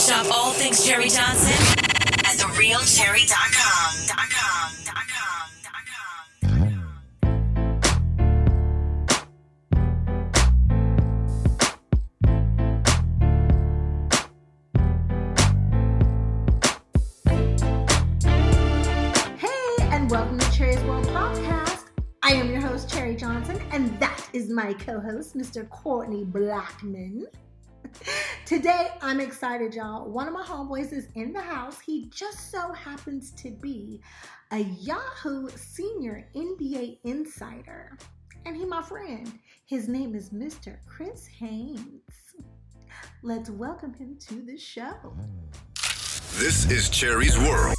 Shop all things Cherie Johnson at therealcherie.com. Hey, and welcome to Cherie's World Podcast. I am your host, Cherie Johnson, and that is my co-host, Mr. Courtney Blackman. Today, I'm excited, y'all. One of my homeboys is in the house. He just so happens to be a Yahoo senior NBA insider. And he my friend. His name is Mr. Chris Haynes. Let's welcome him to the show. This is Cherie's World.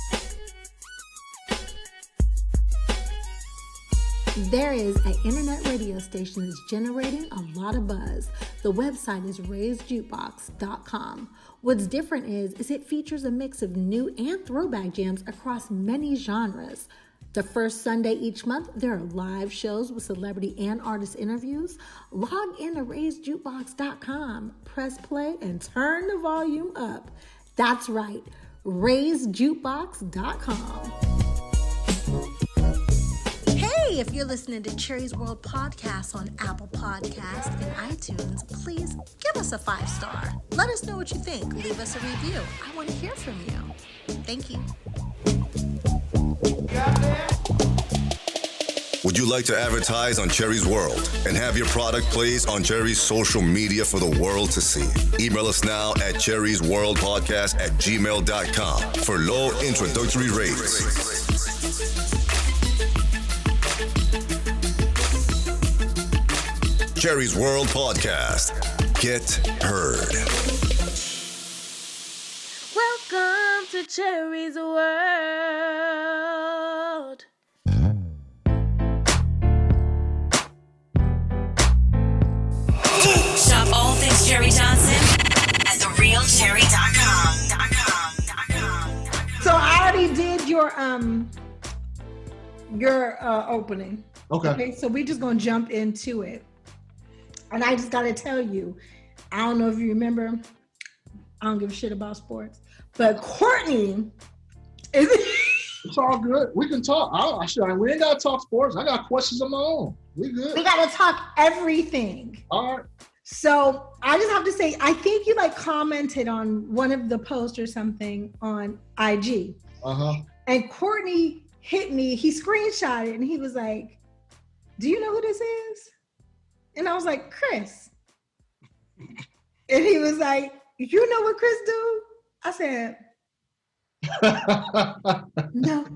There is an internet radio station that's generating a lot of buzz. The website is raisedjukebox.com. What's different is it features a mix of new and throwback jams across many genres. The first Sunday each month, there are live shows with celebrity and artist interviews. Log in to raisedjukebox.com, press play, and turn the volume up. That's right, raisedjukebox.com. Hey, if you're listening to Cherie's World Podcast on Apple Podcasts and iTunes, please give us a 5-star. Let us know what you think. Leave us a review. I want to hear from you. Thank you. Would you like to advertise on Cherie's World and have your product placed on Cherie's social media for the world to see? Email us now at cheriesworldpodcast@gmail.com for low introductory rates. Cherie's World Podcast. Get heard. Welcome to Cherie's World. Shop all things Cherie Johnson at therealcherie.com. So I already did your opening. Okay. So we're just gonna jump into it. And I just gotta tell you, I don't know if you remember, I don't give a shit about sports, but Courtney is. It's all good. We can talk. We ain't gotta talk sports. I got questions of my own. We good. We gotta talk everything. All right. So I just have to say, I think you commented on one of the posts or something on IG. And Courtney hit me. He screenshotted it and he was like, "Do you know who this is?" And I was like, "Chris." And he was like, "You know what Chris do?" I said, "No."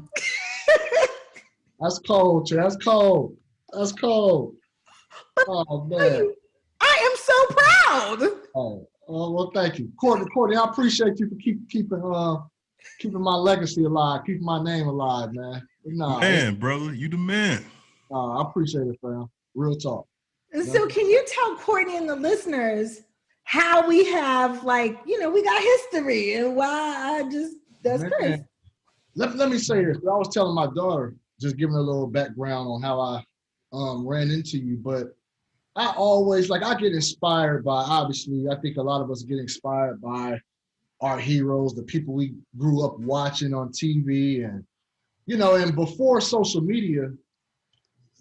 That's cold, Cher. That's cold. Oh man. I am so proud. Oh, well, thank you, Courtney. I appreciate you for keeping my legacy alive, keeping my name alive, man. Brother, you the man. I appreciate it, fam. Real talk. And so can you tell Courtney and the listeners how we have we got history and why that's Chris. Let me say this. I was telling my daughter, just giving her a little background on how I ran into you, but I always I get inspired by, obviously, I think a lot of us get inspired by our heroes, the people we grew up watching on TV, and before social media,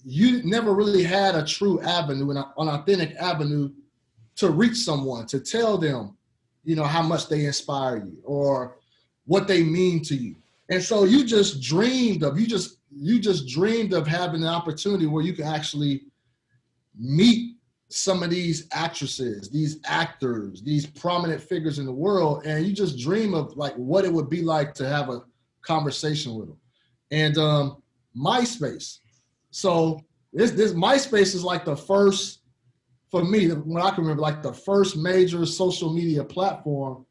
you never really had a true avenue, an authentic avenue to reach someone, to tell them, how much they inspire you or what they mean to you. And so you just dreamed of having an opportunity where you can actually meet some of these actresses, these actors, these prominent figures in the world, and you just dream of what it would be like to have a conversation with them. And MySpace. So this MySpace is the first, for me, when I can remember, the first major social media platform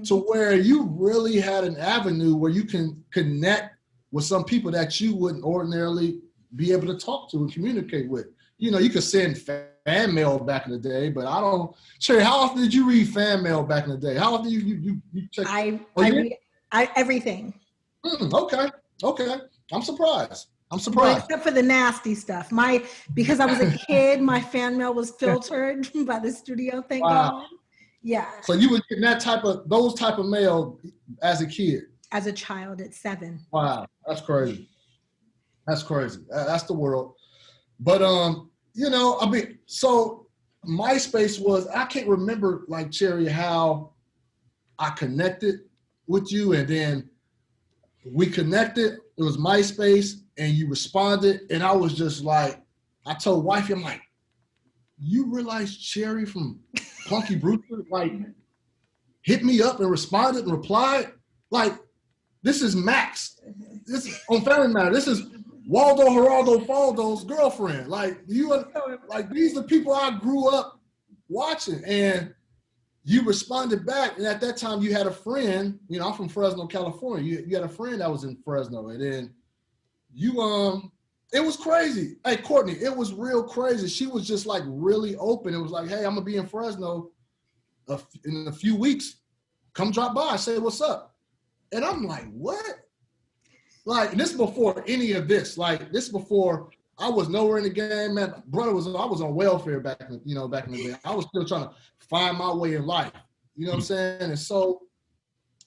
to where you really had an avenue where you can connect with some people that you wouldn't ordinarily be able to talk to and communicate with. You could send fan mail back in the day, but I don't. Cherie, how often did you read fan mail back in the day? How often you check? I read everything. Okay. I'm surprised. Well, except for the nasty stuff. Because I was a kid, my fan mail was filtered by the studio, thank God. Yeah. So you were getting those type of mail as a kid? As a child at 7. Wow, that's crazy. That's crazy. That's the world. But so MySpace was, I can't remember, like, Cherie, how I connected with you, and then we connected. It was MySpace, and you responded, and I was just like, I told wifey, I'm like, you realize Cherie from Punky Brewster, like, hit me up and responded and replied? Like, this is Max. This is on Family Matter. This is Waldo Geraldo Faldo's girlfriend. Like, these are people I grew up watching, and you responded back. And at that time, you had a friend. I'm from Fresno, California. You had a friend that was in Fresno, and then it was crazy. Hey, Courtney, it was real crazy. She was just like really open. It was like, hey, I'm gonna be in Fresno in a few weeks. Come drop by, say what's up. And I'm like, what? Like, this is before any of this. Like, this is before I was nowhere in the game, man. I was on welfare back in the day. I was still trying to find my way in life. You know what I'm saying? And so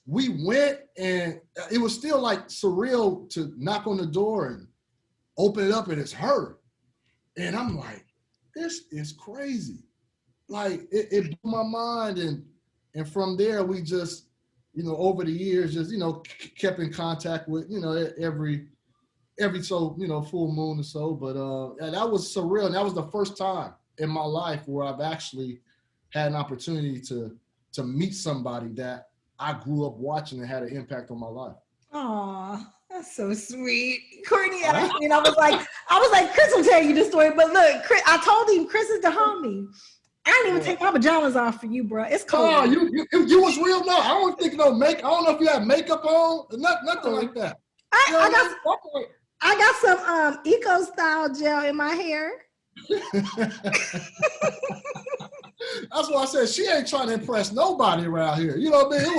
we went, and it was still like surreal to knock on the door and open it up, and it's her. And I'm like, this is crazy. Like, it blew my mind. And from there, we just, over the years, just, kept in contact with, every full moon or so. But that was surreal. And that was the first time in my life where I've actually had an opportunity to meet somebody that I grew up watching and had an impact on my life. Aw, that's so sweet. Courtney asked me, and I was like, Chris will tell you the story. But look, Chris, I told him Chris is the homie. I didn't even take my pajamas off for you, bro. It's cold. Oh, you was real? No, I don't think I don't know if you had makeup on, nothing like that. I got some eco style gel in my hair. That's why I said she ain't trying to impress nobody around here. You know what I mean?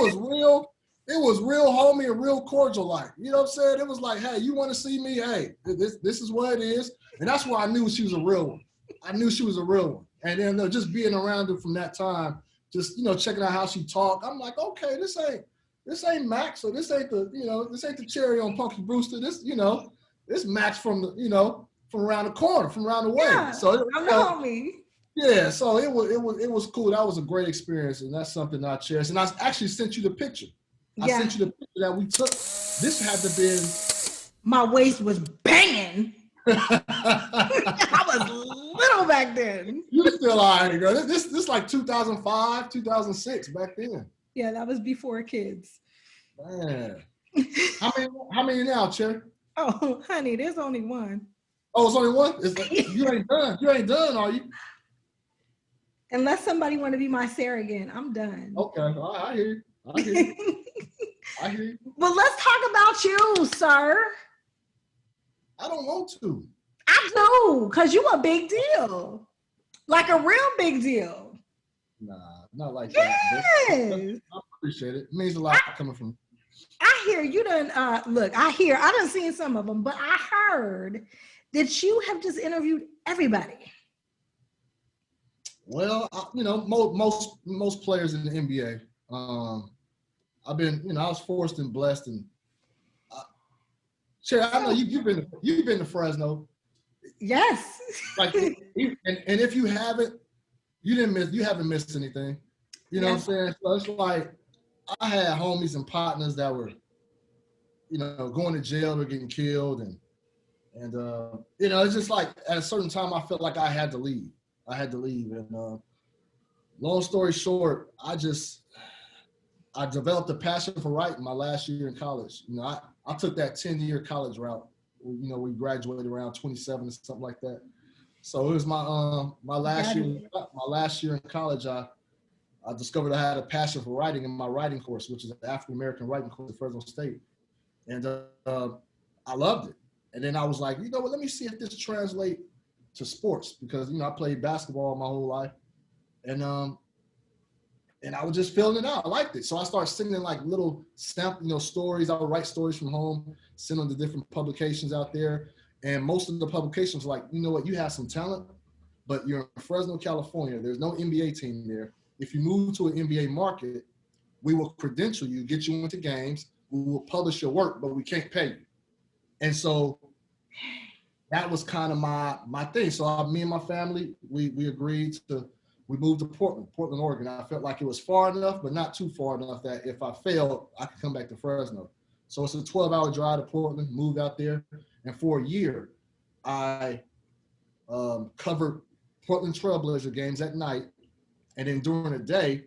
It was real homey and real cordial like. You know what I'm saying? It was like, hey, you want to see me? Hey, this is what it is. And that's why I knew she was a real one. I knew she was a real one. And then just being around her from that time, just, checking out how she talked, I'm like, okay, this ain't Max, or this ain't the Cherie on Punky Brewster. This Max from from around the corner, from around the way. Yeah, so I'm the homie. Yeah, so it was cool. That was a great experience, and that's something I cherish. And I actually sent you the picture. I sent you the picture that we took. This had to been. My waist was banging. I was little back then. You still all right, girl. This like 2005, 2006 back then. Yeah, that was before kids. Man, how many now, Cherie? Oh, honey, there's only one. Oh, it's only one. It's like, you ain't done. You ain't done, are you? Unless somebody want to be my surrogate, I'm done. Okay, I hear you. I hear you. Well, let's talk about you, sir. I don't want to. I do, because you a big deal. Like a real big deal. Nah, not like yes. that. I appreciate it. It means a lot coming from you. I hear you done, I done seen some of them, but I heard that you have just interviewed everybody. Well, most players in the NBA. I've been, I was forced and blessed, and Cherie, I know you've been to Fresno. Yes. Like, and if you haven't, you haven't missed anything. You know what I'm saying? So it's like I had homies and partners that were, going to jail or getting killed, and it's just like at a certain time I felt like I had to leave. And long story short, I developed a passion for writing my last year in college. I took that 10-year college route. We graduated around 27 or something like that. So it was my last year in college. I discovered I had a passion for writing in my writing course, which is an African American writing course at Fresno State, and I loved it. And then I was like, let me see if this translates to sports, because I played basketball my whole life, and I was just filling it out. I liked it, so I started sending like little stories. I would write stories from home, send them to different publications out there, and most of the publications were like, you have some talent, but you're in Fresno, California. There's no NBA team there. if you move to an NBA market, we will credential you, get you into games, we will publish your work, but we can't pay you. And so that was kind of my thing. So me and my family, we agreed we moved to Portland, Oregon. I felt like it was far enough, but not too far enough that if I failed, I could come back to Fresno. So it's a 12-hour drive to Portland, moved out there. And for a year, I covered Portland Trailblazer games at night. And then during the day,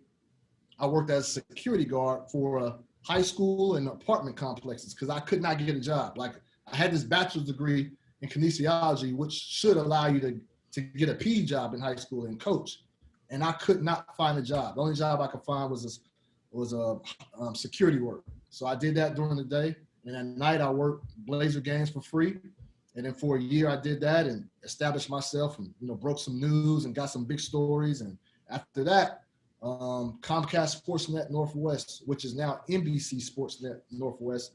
I worked as a security guard for high school and apartment complexes because I could not get a job. Like, I had this bachelor's degree in kinesiology, which should allow you to get a PE job in high school and coach. And I could not find a job. The only job I could find was security work. So I did that during the day. And at night, I worked Blazer games for free. And then for a year, I did that and established myself and, broke some news and got some big stories. And after that, Comcast Sportsnet Northwest, which is now NBC Sportsnet Northwest,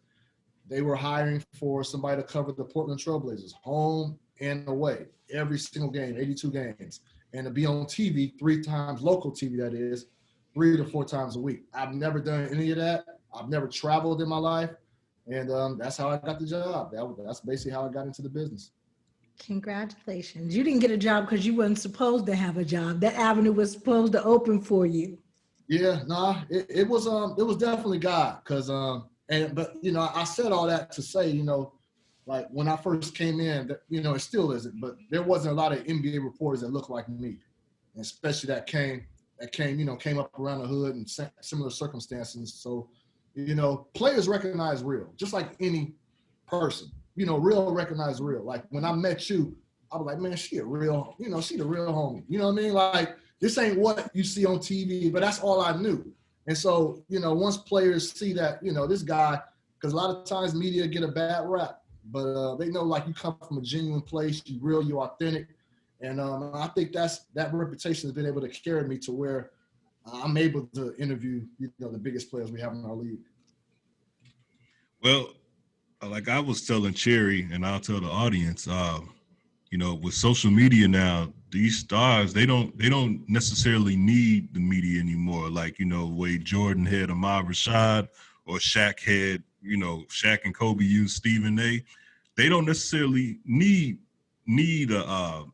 they were hiring for somebody to cover the Portland Trailblazers, home and away, every single game, 82 games, and to be on TV 3 times, local TV that is, 3 to 4 times a week. I've never done any of that. I've never traveled in my life, and that's how I got the job. That's basically how I got into the business. Congratulations. You didn't get a job because you weren't supposed to have a job. That avenue was supposed to open for you. Yeah, it was definitely God, because but I said all that to say, like when I first came in, that, it still isn't, but there wasn't a lot of NBA reporters that looked like me, and especially that came up around the hood in similar circumstances. So, players recognize real, just like any person. Real recognize real. Like when I met you, I was like, man, she a real, she the real homie. You know what I mean? Like, this ain't what you see on TV, but that's all I knew. And so, once players see that, this guy, because a lot of times media get a bad rap, but they know like you come from a genuine place, you real, you authentic. And I think that reputation has been able to carry me to where I'm able to interview, the biggest players we have in our league. Well, like I was telling Cherie, and I'll tell the audience, with social media now, these stars, they don't necessarily need the media anymore. Like, way Jordan had Ahmad Rashad, or Shaq had, Shaq and Kobe used Stephen A. They don't necessarily need a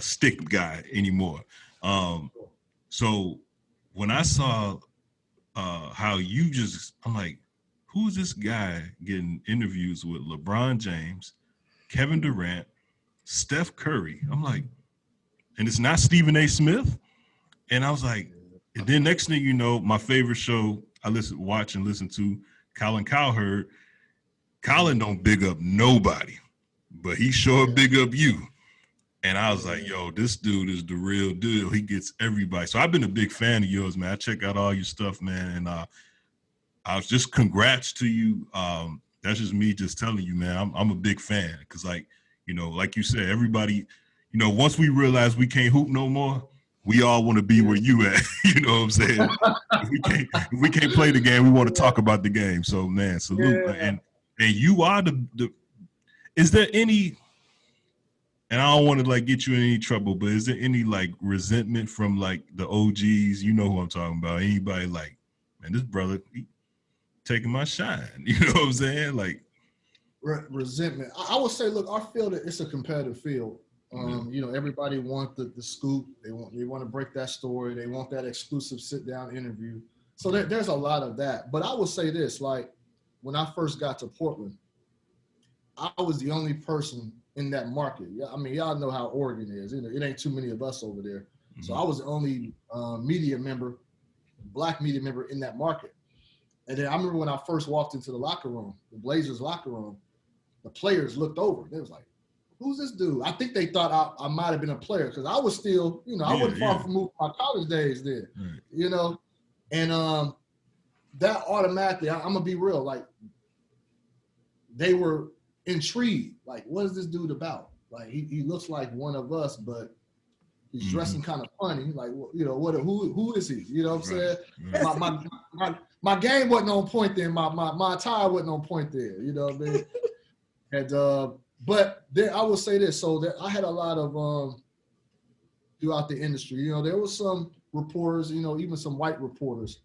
stick guy anymore. So when I saw how I'm like, who's this guy getting interviews with LeBron James, Kevin Durant, Steph Curry? I'm like, and it's not Stephen A. Smith. And I was like, and then next thing you know, my favorite show I watch and listen to, Colin Cowherd. Colin don't big up nobody, but he sure big up you. And I was like, yo, this dude is the real deal. He gets everybody. So I've been a big fan of yours, man. I check out all your stuff, man. And I was just congrats to you. That's just me just telling you, man, I'm a big fan. Because like you said, everybody, once we realize we can't hoop no more, we all want to be where you at. You know what I'm saying? if we can't play the game, we want to talk about the game. So man, salute. Yeah. And you are the is there any, and I don't want to like get you in any trouble, but is there any like resentment from like the OGs? You know who I'm talking about. Anybody like, man, this brother he taking my shine. You know what I'm saying? Like resentment. I would say, look, our field, it's a competitive field. Everybody wants the scoop. They want to break that story. They want that exclusive sit down interview. So there's a lot of that. But I would say this, like when I first got to Portland, I was the only person in that market. Yeah, I mean, y'all know how Oregon is. It ain't too many of us over there. Mm-hmm. So I was the only black media member in that market. And then I remember when I first walked into the locker room, the Blazers locker room, the players looked over. They was like, who's this dude? I think they thought I might have been a player because I was still, I wasn't far from moving my college days then, and that automatically, I'm gonna be real, like they were intrigued. Like, what is this dude about? Like, he looks like one of us, but he's dressing kind of funny. Like, who is he? You know what I'm saying? My game wasn't on point then. My attire wasn't on point there. You know what I mean? And but there, I will say this. So that I had a lot of throughout the industry. There was some reporters, even some white reporters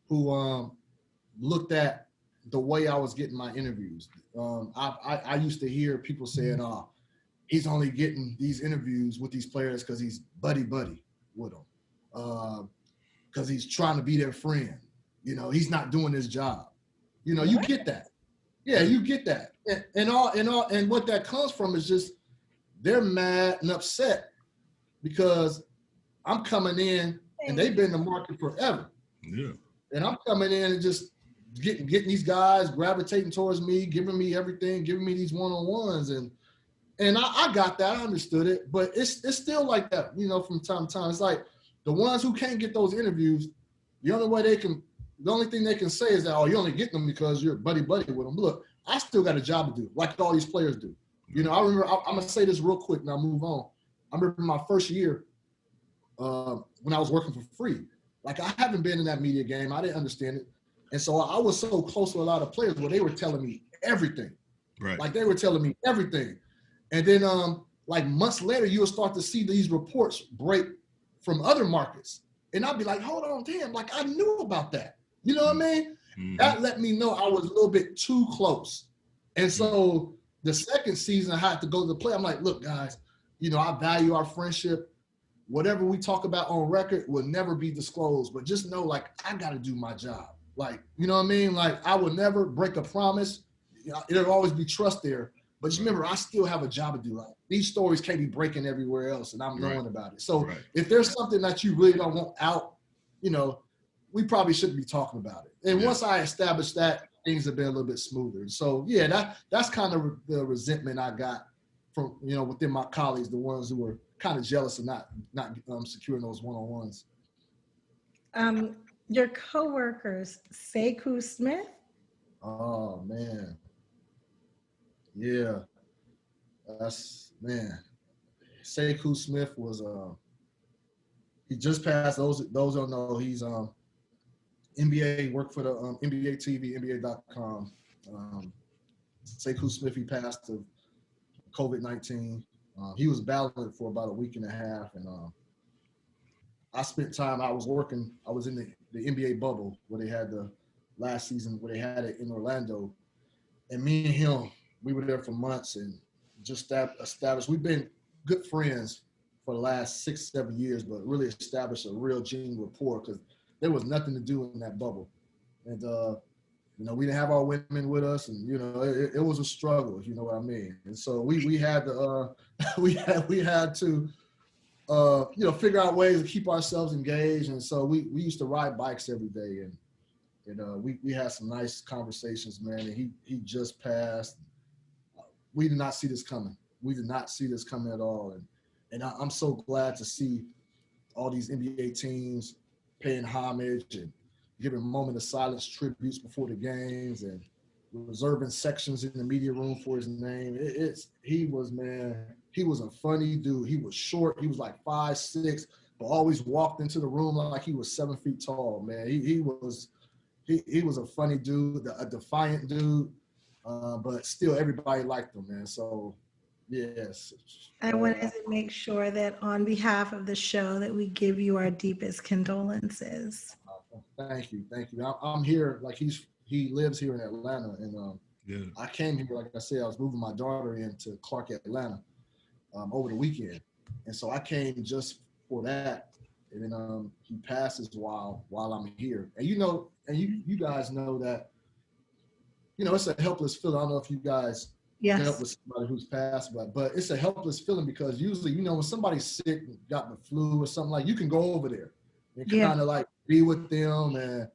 who looked at the way I was getting my interviews. I used to hear people saying, he's only getting these interviews with these players because he's buddy-buddy with them. Because he's trying to be their friend. He's not doing his job. You get that. Yeah, you get that. And what that comes from is just they're mad and upset because I'm coming in and they've been in the market forever. Yeah. And I'm coming in and just getting these guys gravitating towards me, giving me everything, giving me these one-on-ones. And I got that. I understood it. But it's still like that, from time to time. It's like the ones who can't get those interviews, the only thing they can say is that, you only get them because you're buddy-buddy with them. Look, I still got a job to do, like all these players do. I remember, I'm going to say this real quick and I'll move on. I remember my first year when I was working for free. Like, I haven't been in that media game. I didn't understand it. And so I was so close to a lot of players where they were telling me everything. Right. Like, they were telling me everything. And then, like, months later, you'll start to see these reports break from other markets. And I'll be like, hold on, damn, like, I knew about that. You know what I mean? Mm-hmm. That let me know I was a little bit too close. And so the second season, I had to go to the play. I'm like, look, guys, I value our friendship. Whatever we talk about on record will never be disclosed. But just know, like, I got to do my job. Like, you know what I mean? Like, I will never break a promise. There'll always be trust there. But just remember, I still have a job to do. Like, these stories can't be breaking everywhere else, and I'm knowing about it. So if there's something that you really don't want out, we probably shouldn't be talking about it. And once I established that, things have been a little bit smoother. So, that's kind of the resentment I got from, within my colleagues, the ones who were kind of jealous of not securing those one-on-ones. Your coworkers, Sekou Smith? Oh, man. Yeah. Sekou Smith was, he just passed, those don't know, he's NBA, worked for the NBA TV, NBA.com. Sekou Smith, he passed of COVID-19. He was battling for about a week and a half, and I spent time, I was in the NBA bubble where they had the last season, where they had it in Orlando, and me and him, we were there for months and just established, we've been good friends for the last 6-7 years, but really established a real genuine rapport because there was nothing to do in that bubble. And, we didn't have our women with us, and, it was a struggle, if you know what I mean. And so we had to, we had to, figure out ways to keep ourselves engaged. And so we used to ride bikes every day, and we had some nice conversations, man. And he just passed. We did not see this coming. We did not see this coming at all. And I'm so glad to see all these NBA teams paying homage and giving moment of silence tributes before the games and reserving sections in the media room for his name. He was a funny dude. He was short. He was like 5'6", but always walked into the room like he was 7 feet tall, man. He was a funny dude, a defiant dude, but still everybody liked him, man. So, yes. I wanted to make sure that on behalf of the show that we give you our deepest condolences. Thank you. I'm here, like he lives here in Atlanta, and I came here, like I said, I was moving my daughter into Clark, Atlanta, over the weekend, and so I came just for that, and then he passes while I'm here, and you guys know that, it's a helpless feeling. I don't know if you guys dealt with somebody who's passed, but it's a helpless feeling because usually, when somebody's sick, got the flu or something, like, you can go over there and kind of like be with them. And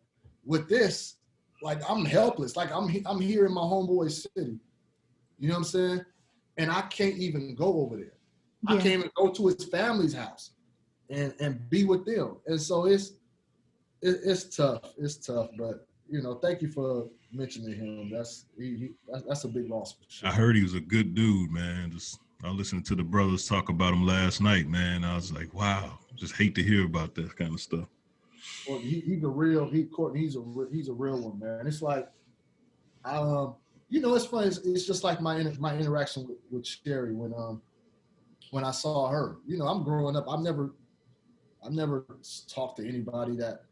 with this, like, I'm helpless. Like, I'm here in my homeboy's city. You know what I'm saying? And I can't even go over there. I can't even go to his family's house and be with them. And so it's tough. It's tough. But, thank you for mentioning him. That's a big loss for sure. I heard he was a good dude, man. I listened to the brothers talk about him last night, man. I was like, wow, just hate to hear about that kind of stuff. Well, Courtney, he's a real one, man. It's like, it's funny. It's just like my interaction with Cherie when I saw her. I'm growing up. I never talked to anybody that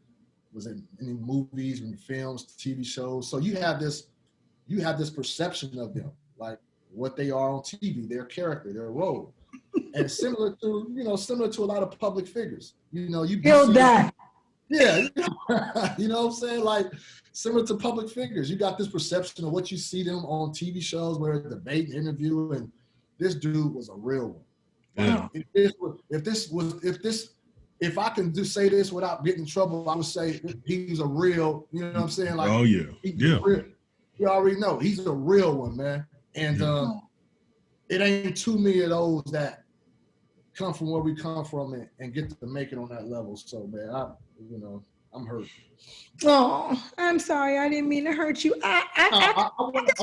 was in any movies, in films, TV shows. So you have this perception of them, like what they are on TV, their character, their role. And similar to a lot of public figures. You build that. Yeah, you know what I'm saying? Like similar to public figures, you got this perception of what you see them on TV shows, where it's debate, interview, and this dude was a real one. Yeah. If I can just say this without getting in trouble, I would say he's a real. You know what I'm saying? Like, oh yeah, yeah. You already know he's a real one, man. And it ain't too many of those that come from where we come from and get to make it on that level. So, man, I'm hurt. Oh, I'm sorry. I didn't mean to hurt you. I want to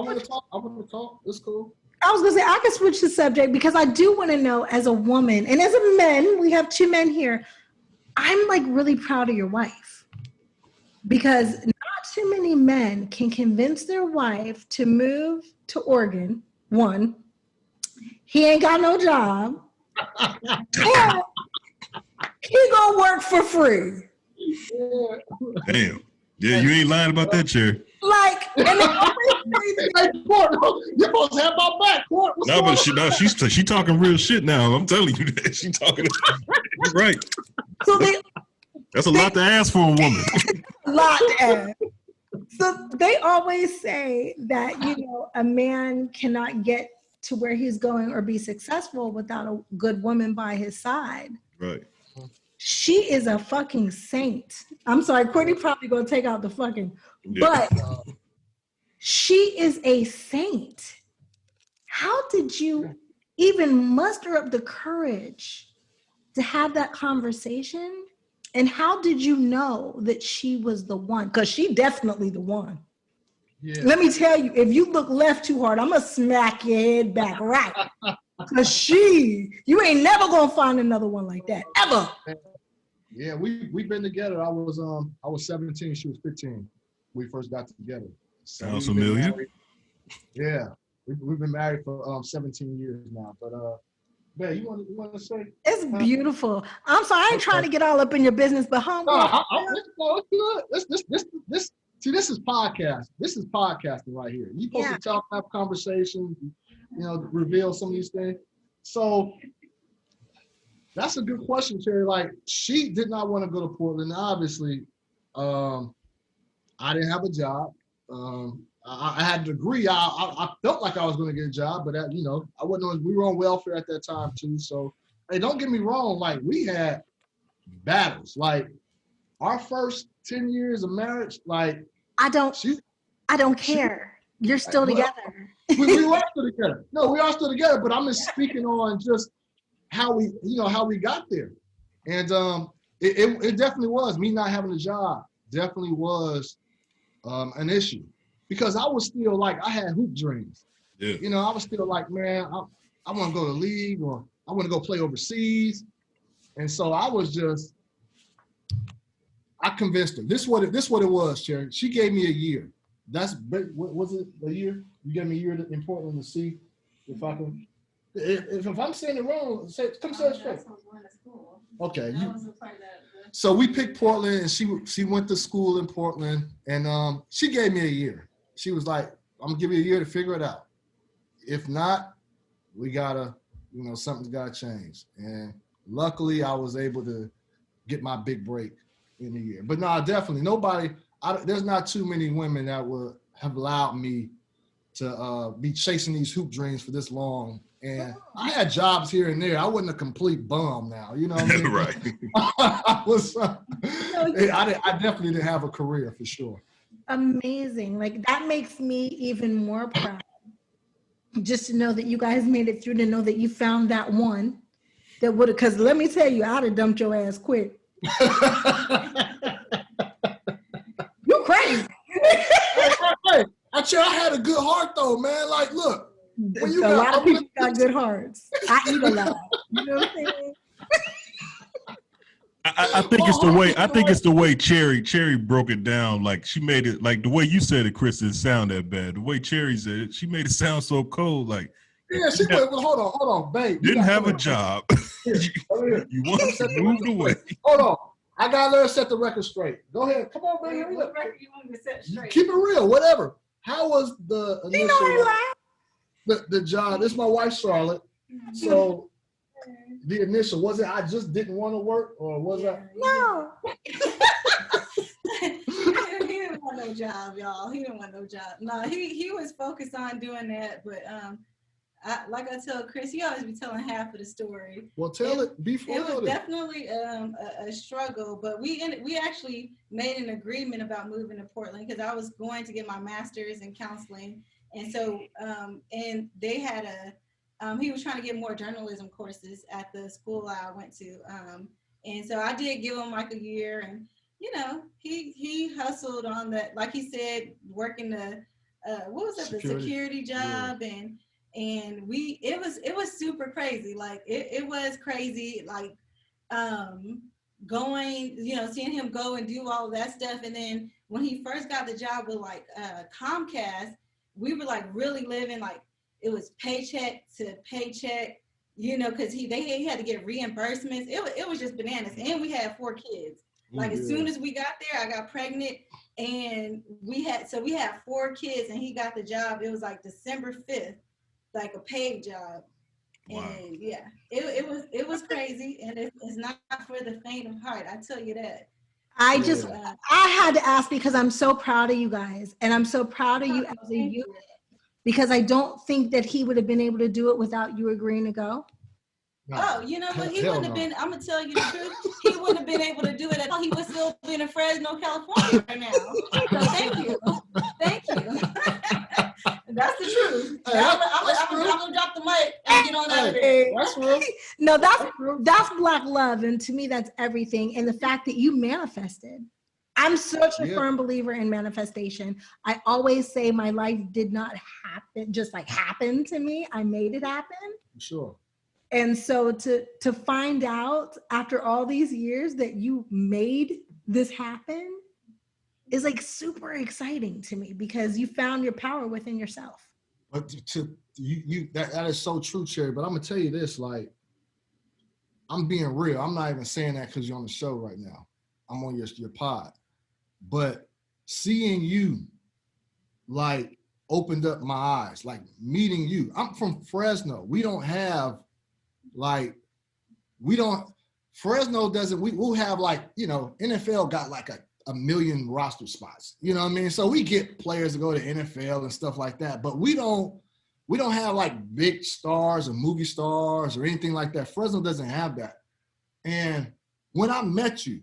talk. It's cool. I was going to say, I can switch the subject because I do want to know, as a woman and as a man, we have two men here. I'm like really proud of your wife, because not too many men can convince their wife to move to Oregon. One, he ain't got no job. And he gonna work for free. Damn. Yeah, you ain't lying about that, Cherie. Like, and hey, Court, you're supposed to have my back, Court. No, but she talking real shit now. I'm telling you that she talking. You're right. So That's a lot to ask for a woman. A lot to ask. So they always say that, a man cannot get to where he's going or be successful without a good woman by his side. Right. She is a fucking saint. I'm sorry, Courtney probably gonna take out the fucking, Yeah. but she is a saint. How did you even muster up the courage to have that conversation? And how did you know that she was the one? Because she definitely the one. Yeah. Let me tell you, if you look left too hard, I'm gonna smack your head back right. Because you ain't never gonna find another one like that, ever. Yeah, we've been together. I was 17, she was 15. We first got together. Sounds familiar. Yeah, we've been married for 17 years now. But man, you want to say? It's beautiful. I'm sorry, I ain't trying to get all up in your business, but homeboy. No, it's good. This is podcast. This is podcasting right here. You supposed to talk, have conversations, reveal some of these things. So that's a good question, Cherie. Like, she did not want to go to Portland. Obviously, I didn't have a job. I had a degree. I felt like I was going to get a job, but I wasn't. We were on welfare at that time too. So, hey, don't get me wrong. Like, we had battles. Like, our first 10 years of marriage. Like, I don't care. You're still together. we are still together. No, we are still together. But I'm just speaking on just how we got there, and it definitely was me not having a job. Definitely was an issue. Because I was still like, I had hoop dreams. Yeah. I was still like, man, I want to go to the league, or I want to go play overseas. And so I convinced her. This what it was, Cherie. She gave me a year. What was it, a year? You gave me a year in Portland to see if I can. If I'm saying it wrong, come say it straight. Okay. So we picked Portland, and she went to school in Portland, and she gave me a year. She was like, I'm gonna give you a year to figure it out. If not, we gotta, something's gotta change. And luckily I was able to get my big break in a year. But no, definitely there's not too many women that would have allowed me to be chasing these hoop dreams for this long. And I had jobs here and there. I wasn't a complete bum now, you know what I mean? Right. I was. I definitely didn't have a career for sure. Amazing. Like, that makes me even more proud. Just to know that you guys made it through, to know that you found that one that would have, because let me tell you, I'd have dumped your ass quick. You crazy. Hey, I had a good heart though, man. Like, look. A lot of people got good hearts. I eat a lot. You know what I'm saying? I think it's the way. I think it's the way Cherie broke it down. Like, she made it, like the way you said it, Chris, didn't sound that bad. The way Cherie said it, she made it sound so cold. Like, Yeah, she went, well, hold on, babe. Didn't have a job. You wanted to move away. Hold on. I got to let her set the record straight. Go ahead. Come on, baby. What record you want me to set straight? Keep it real, whatever. How was the initial, the job? This is my wife, Charlotte. So the initial, was it I just didn't want to work, or was I? No. He didn't want no job, y'all. He didn't want no job. No, he was focused on doing that, but like I tell Chris, he always be telling half of the story. Well, tell it before. It was definitely a struggle, but we actually made an agreement about moving to Portland because I was going to get my master's in counseling, and so and they had he was trying to get more journalism courses at the school I went to, and so I did give him like a year, and you know he hustled on that, like he said, working the what was it, the security job, yeah. And it was super crazy. Like it was crazy, like going, you know, seeing him go and do all that stuff. And then when he first got the job with like Comcast, we were like really living like it was paycheck to paycheck, you know, because he had to get reimbursements. It was just bananas. And we had 4 kids. Like as soon as we got there, I got pregnant, and we had 4 kids, and he got the job. It was like December 5th. Like a paid job. Wow. And yeah, it was crazy, and it's not for the faint of heart, I tell you that. I had to ask because I'm so proud of you guys, and I'm so proud of you as a youth, because I don't think that he would have been able to do it without you agreeing to go. No. Oh, you know what? He wouldn't have been, I'm gonna tell you the truth, he wouldn't have been able to do it at all. He would still be in Fresno, California right now. So thank you. That's the truth. Hey, I'm gonna drop the mic and get on out of there. That's real. No, that's Black love, and to me, that's everything. And the fact that you manifested. I'm such a firm believer in manifestation. I always say my life did not happen, just like happen to me. I made it happen. Sure. And so to find out after all these years that you made this happen is like super exciting to me, because you found your power within yourself. But that is so true, Cherie. But I'm gonna tell you this, like, I'm being real. I'm not even saying that because you're on the show right now. I'm on your pod. But seeing you, like, opened up my eyes. Like meeting you. I'm from Fresno. We don't have, like, Fresno doesn't. We'll have, like, you know, NFL got like a million roster spots, you know what I mean? So we get players to go to NFL and stuff like that, but we don't have like big stars or movie stars or anything like that. Fresno doesn't have that. And when I met you,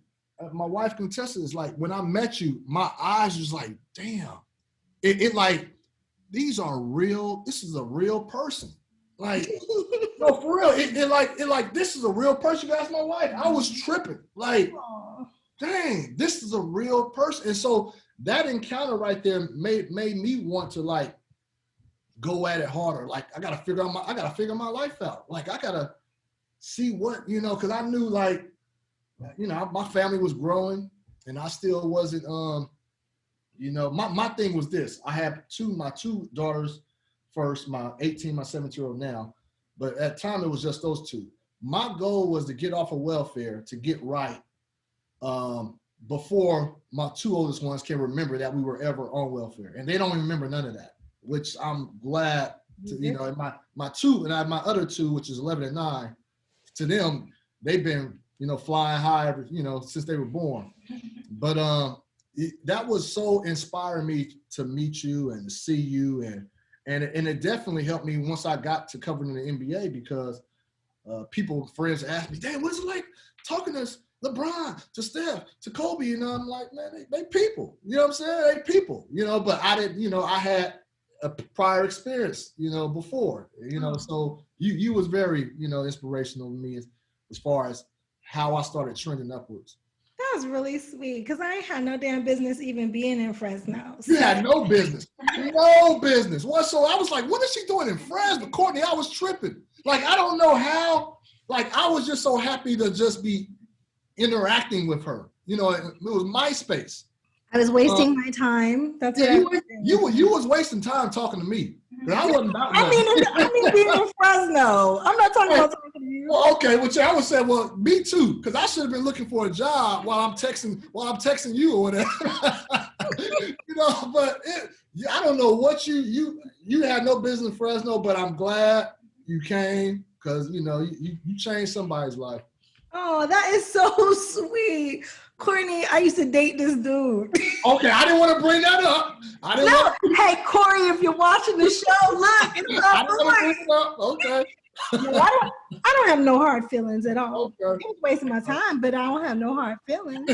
my wife can attest to this, like when I met you, my eyes was like, damn, it like, these are real, this is a real person. Like, no, for real, it like, this is a real person. You ask my wife, I was tripping. Like, dang, this is a real person. And so that encounter right there made me want to like go at it harder. Like I gotta figure my life out. Like I gotta see what, you know, because I knew, like, you know, my family was growing and I still wasn't you know, my thing was this. I had my two daughters first, my 18, my 17-year-old now, but at the time it was just those 2. My goal was to get off of welfare, to get right. Before my 2 oldest ones can remember that we were ever on welfare, and they don't even remember none of that, which I'm glad to, you know, and my 2 and my other 2, which is 11 and 9, to them, they've been, you know, flying high, you know, since they were born. But that was so inspiring me to meet you and to see you, and it definitely helped me once I got to covering the NBA, because friends asked me, "Damn, what's it like talking to LeBron, to Steph, to Kobe?" You know, I'm like, man, they people. You know what I'm saying? They people. You know, but I didn't. You know, I had a prior experience, you know, before. You know, so you was very, you know, inspirational to me as far as how I started trending upwards. That was really sweet, because I had no damn business even being in Fresno. So. You had no business. No business. Well, so I was like, what is she doing in Fresno? Courtney, I was tripping. Like, I don't know how. Like, I was just so happy to just be interacting with her. You know, it was MySpace. I was wasting my time. That's what you was wasting time talking to me. I wasn't about I mean being in Fresno. I'm not talking about talking to you. Well, okay, which I would say, well, me too, because I should have been looking for a job while I'm texting you or whatever. But I don't know what you had no business in Fresno, but I'm glad you came because you changed somebody's life. Oh, that is so sweet. Courtney, I used to date this dude. Okay, I didn't want to bring that up. Hey, Corey, if you're watching the show, look, it's not Okay. No, I don't have no hard feelings at all. Okay. It's wasting my time, but I don't have no hard feelings.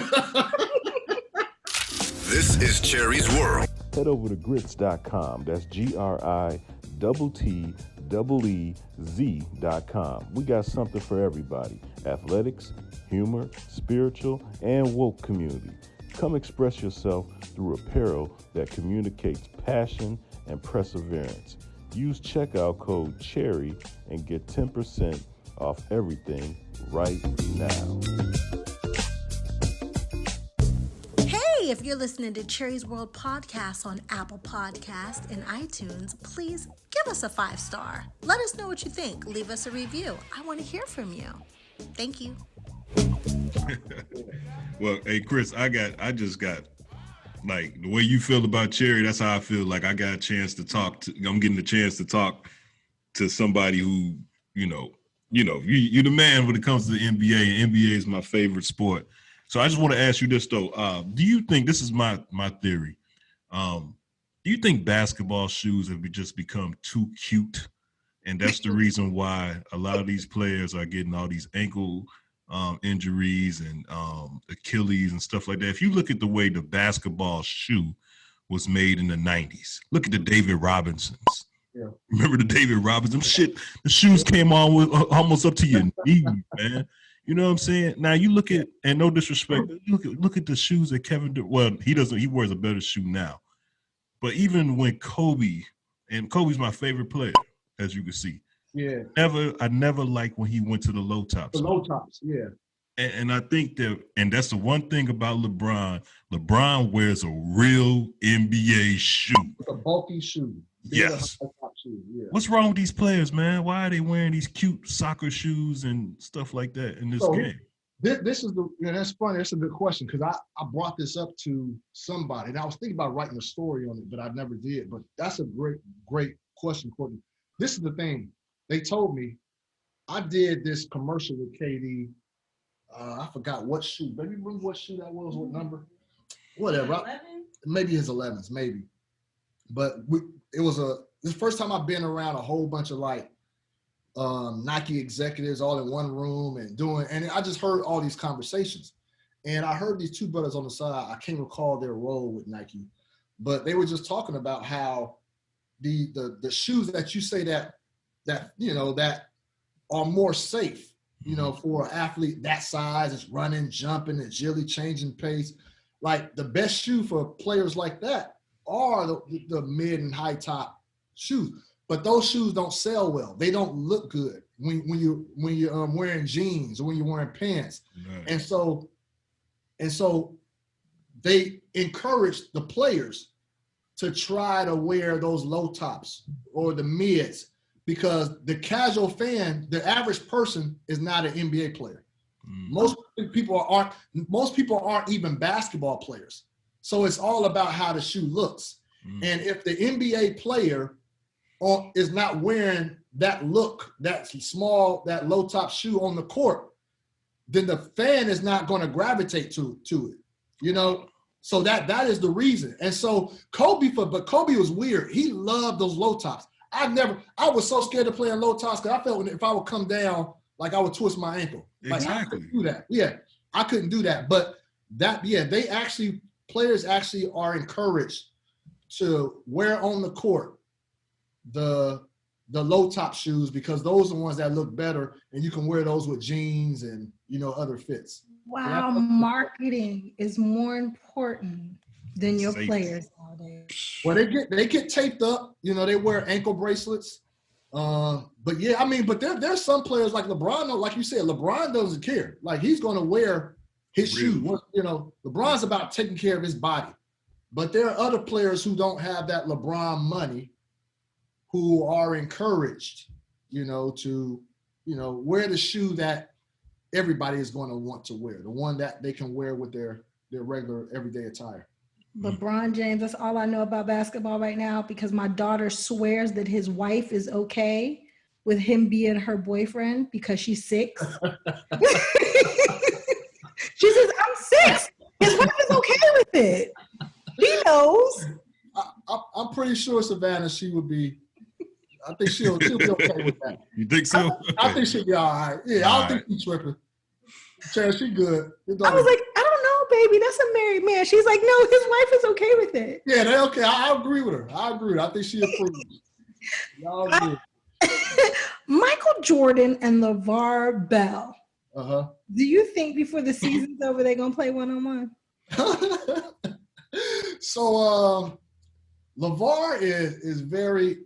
This is Cherie's World. Head over to grits.com. That's GRITTEEZ.com. We got something for everybody. Athletics, humor, spiritual, and woke community. Come express yourself through apparel that communicates passion and perseverance. Use checkout code CHERRY and get 10% off everything right now. Hey, if you're listening to Cherie's World Podcast on Apple Podcasts and iTunes, please give us a 5-star. Let us know what you think. Leave us a review. I want to hear from you. Thank you. Well, hey Chris, I just got like the way you feel about Cherie. That's how I feel. Like I got a chance to I'm getting the chance to talk to somebody who you're the man when it comes to the NBA. And NBA is my favorite sport. So I just want to ask you this though. Do you think this is my theory? Do you think basketball shoes have just become too cute, and that's the reason why a lot of these players are getting all these ankle injuries and Achilles and stuff like that? If you look at the way the basketball shoe was made in the 90s, look at the David Robinsons. Yeah. Remember the David Robinson shit? The shoes came on with almost up to your knees, man. You know what I'm saying? Now you look at, and no disrespect, look at the shoes that Kevin Durant. Well, he wears a better shoe now. But even when Kobe's my favorite player, as you can see. Yeah. I never liked when he went to the low tops. The low tops, yeah. And I think that's the one thing about LeBron. LeBron wears a real NBA shoe. It's a bulky shoe. Yes. Shoe, yeah. What's wrong with these players, man? Why are they wearing these cute soccer shoes and stuff like that in this game? This is that's funny. That's a good question because I brought this up to somebody, and I was thinking about writing a story on it, but I never did. But that's a great question, Courtney. This is the thing. They told me I did this commercial with KD. I forgot what shoe. Maybe remember what shoe that was, what number? Whatever. 11? Maybe his 11s, maybe. But it was the first time I've been around a whole bunch of Nike executives all in one room and I just heard all these conversations. And I heard these two brothers on the side. I can't recall their role with Nike, but they were just talking about how the shoes that you say that are more safe, for an athlete that size, is running, jumping, agility, changing pace. Like the best shoe for players like that are the mid and high top shoes. But those shoes don't sell well. They don't look good when you're wearing jeans or when you're wearing pants. Right. And so they encourage the players to try to wear those low tops or the mids because the casual fan, the average person, is not an NBA player. Most people aren't even basketball players. So it's all about how the shoe looks. And if the NBA player is not wearing that look, that small, that low top shoe on the court, then the fan is not going to gravitate to it, So that is the reason. And so Kobe was weird. He loved those low tops. I was so scared to play in low tops because I felt if I would come down, like I would twist my ankle. Exactly. Like I couldn't do that. Yeah, I couldn't do that. But players actually are encouraged to wear on the court the low top shoes because those are the ones that look better, and you can wear those with jeans and other fits. Wow, marketing is more important than your players nowadays. Well, they get taped up. They wear ankle bracelets. But yeah, but there's some players like LeBron. Like you said, LeBron doesn't care. Like he's going to wear his shoe. LeBron's about taking care of his body. But there are other players who don't have that LeBron money who are encouraged, to, wear the shoe that everybody is going to want to wear, the one that they can wear with their regular everyday attire. LeBron James, that's all I know about basketball right now, because my daughter swears that his wife is okay with him being her boyfriend because she's 6. She says, I'm 6. His wife is okay with it. He knows. I'm pretty sure Savannah, she would be, I think she'll be okay with that. You think so? I think she'll be all right. Yeah, I don't think she's tripping. Chad, she good. I was like, I don't know, baby. That's a married man. She's like, no, his wife is okay with it. Yeah, they okay. I agree with her. I think she approves. Y'all agree. Michael Jordan and LeVar Bell. Uh-huh. Do you think before the season's over they're gonna play one-on-one? So LeVar is very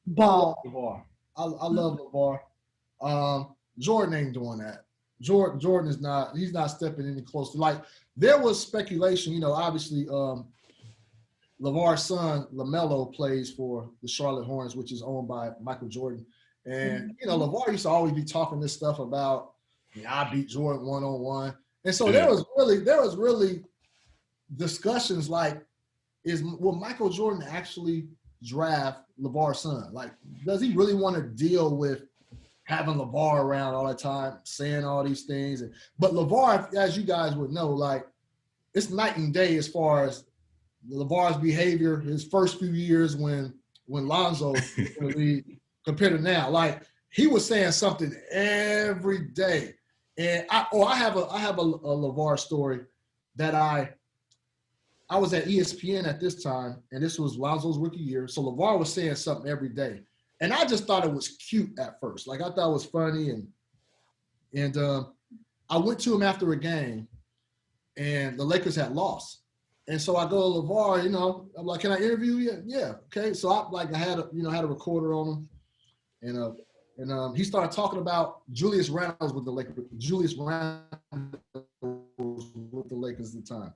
ball. LeVar. I love LeVar. Jordan ain't doing that. Jordan is not. He's not stepping any closer. Like there was speculation. Obviously, LeVar's son LaMelo plays for the Charlotte Hornets, which is owned by Michael Jordan. And LeVar used to always be talking this stuff about, I beat Jordan 1-on-1. And so there was really discussions like, will Michael Jordan actually draft LeVar's son? Like, does he really want to deal with having LeVar around all the time, saying all these things? But LeVar, as you guys would know, like, it's night and day as far as LeVar's behavior his first few years when Lonzo was in the league compared to now. Like, he was saying something every day. And I have a LeVar story that I was at ESPN at this time, and this was Lonzo's rookie year. So LeVar was saying something every day. And I just thought it was cute at first. Like, I thought it was funny. And I went to him after a game, and the Lakers had lost. And so I go to LeVar, I'm like, can I interview you? Yeah. Okay. So I had a recorder on him, and he started talking about Julius Randle with the Lakers. Julius Randle with the Lakers at the time.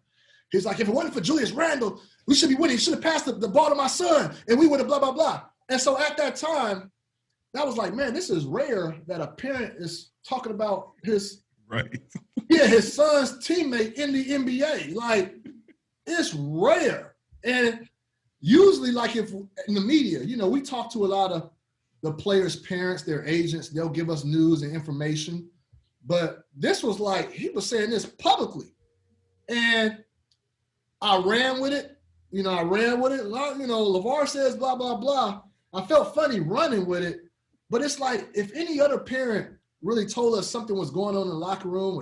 He's like, if it wasn't for Julius Randle, we should be winning. He should have passed the ball to my son, and we would have blah, blah, blah. And so at that time, that was like, man, this is rare that a parent is talking about his son's teammate in the NBA. Like, it's rare. And usually, like, if in the media, we talk to a lot of the players' parents, their agents, they'll give us news and information. But this was like, he was saying this publicly. And I ran with it. LeVar says blah, blah, blah. I felt funny running with it. But it's like, if any other parent really told us something was going on in the locker room,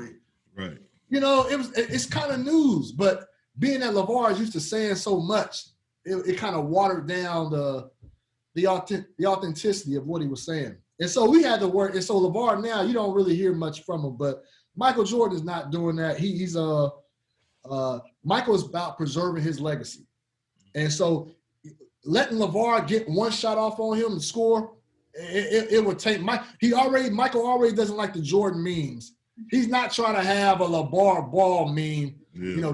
right? It's kind of news. But being that LeVar is used to saying so much, it kind of watered down the authenticity of what he was saying. And so we had to work. And so LeVar now, you don't really hear much from him. But Michael Jordan is not doing that. Michael is about preserving his legacy. And so letting LeVar get one shot off on him and score, it would take Michael already doesn't like the Jordan memes. He's not trying to have a LeVar ball meme,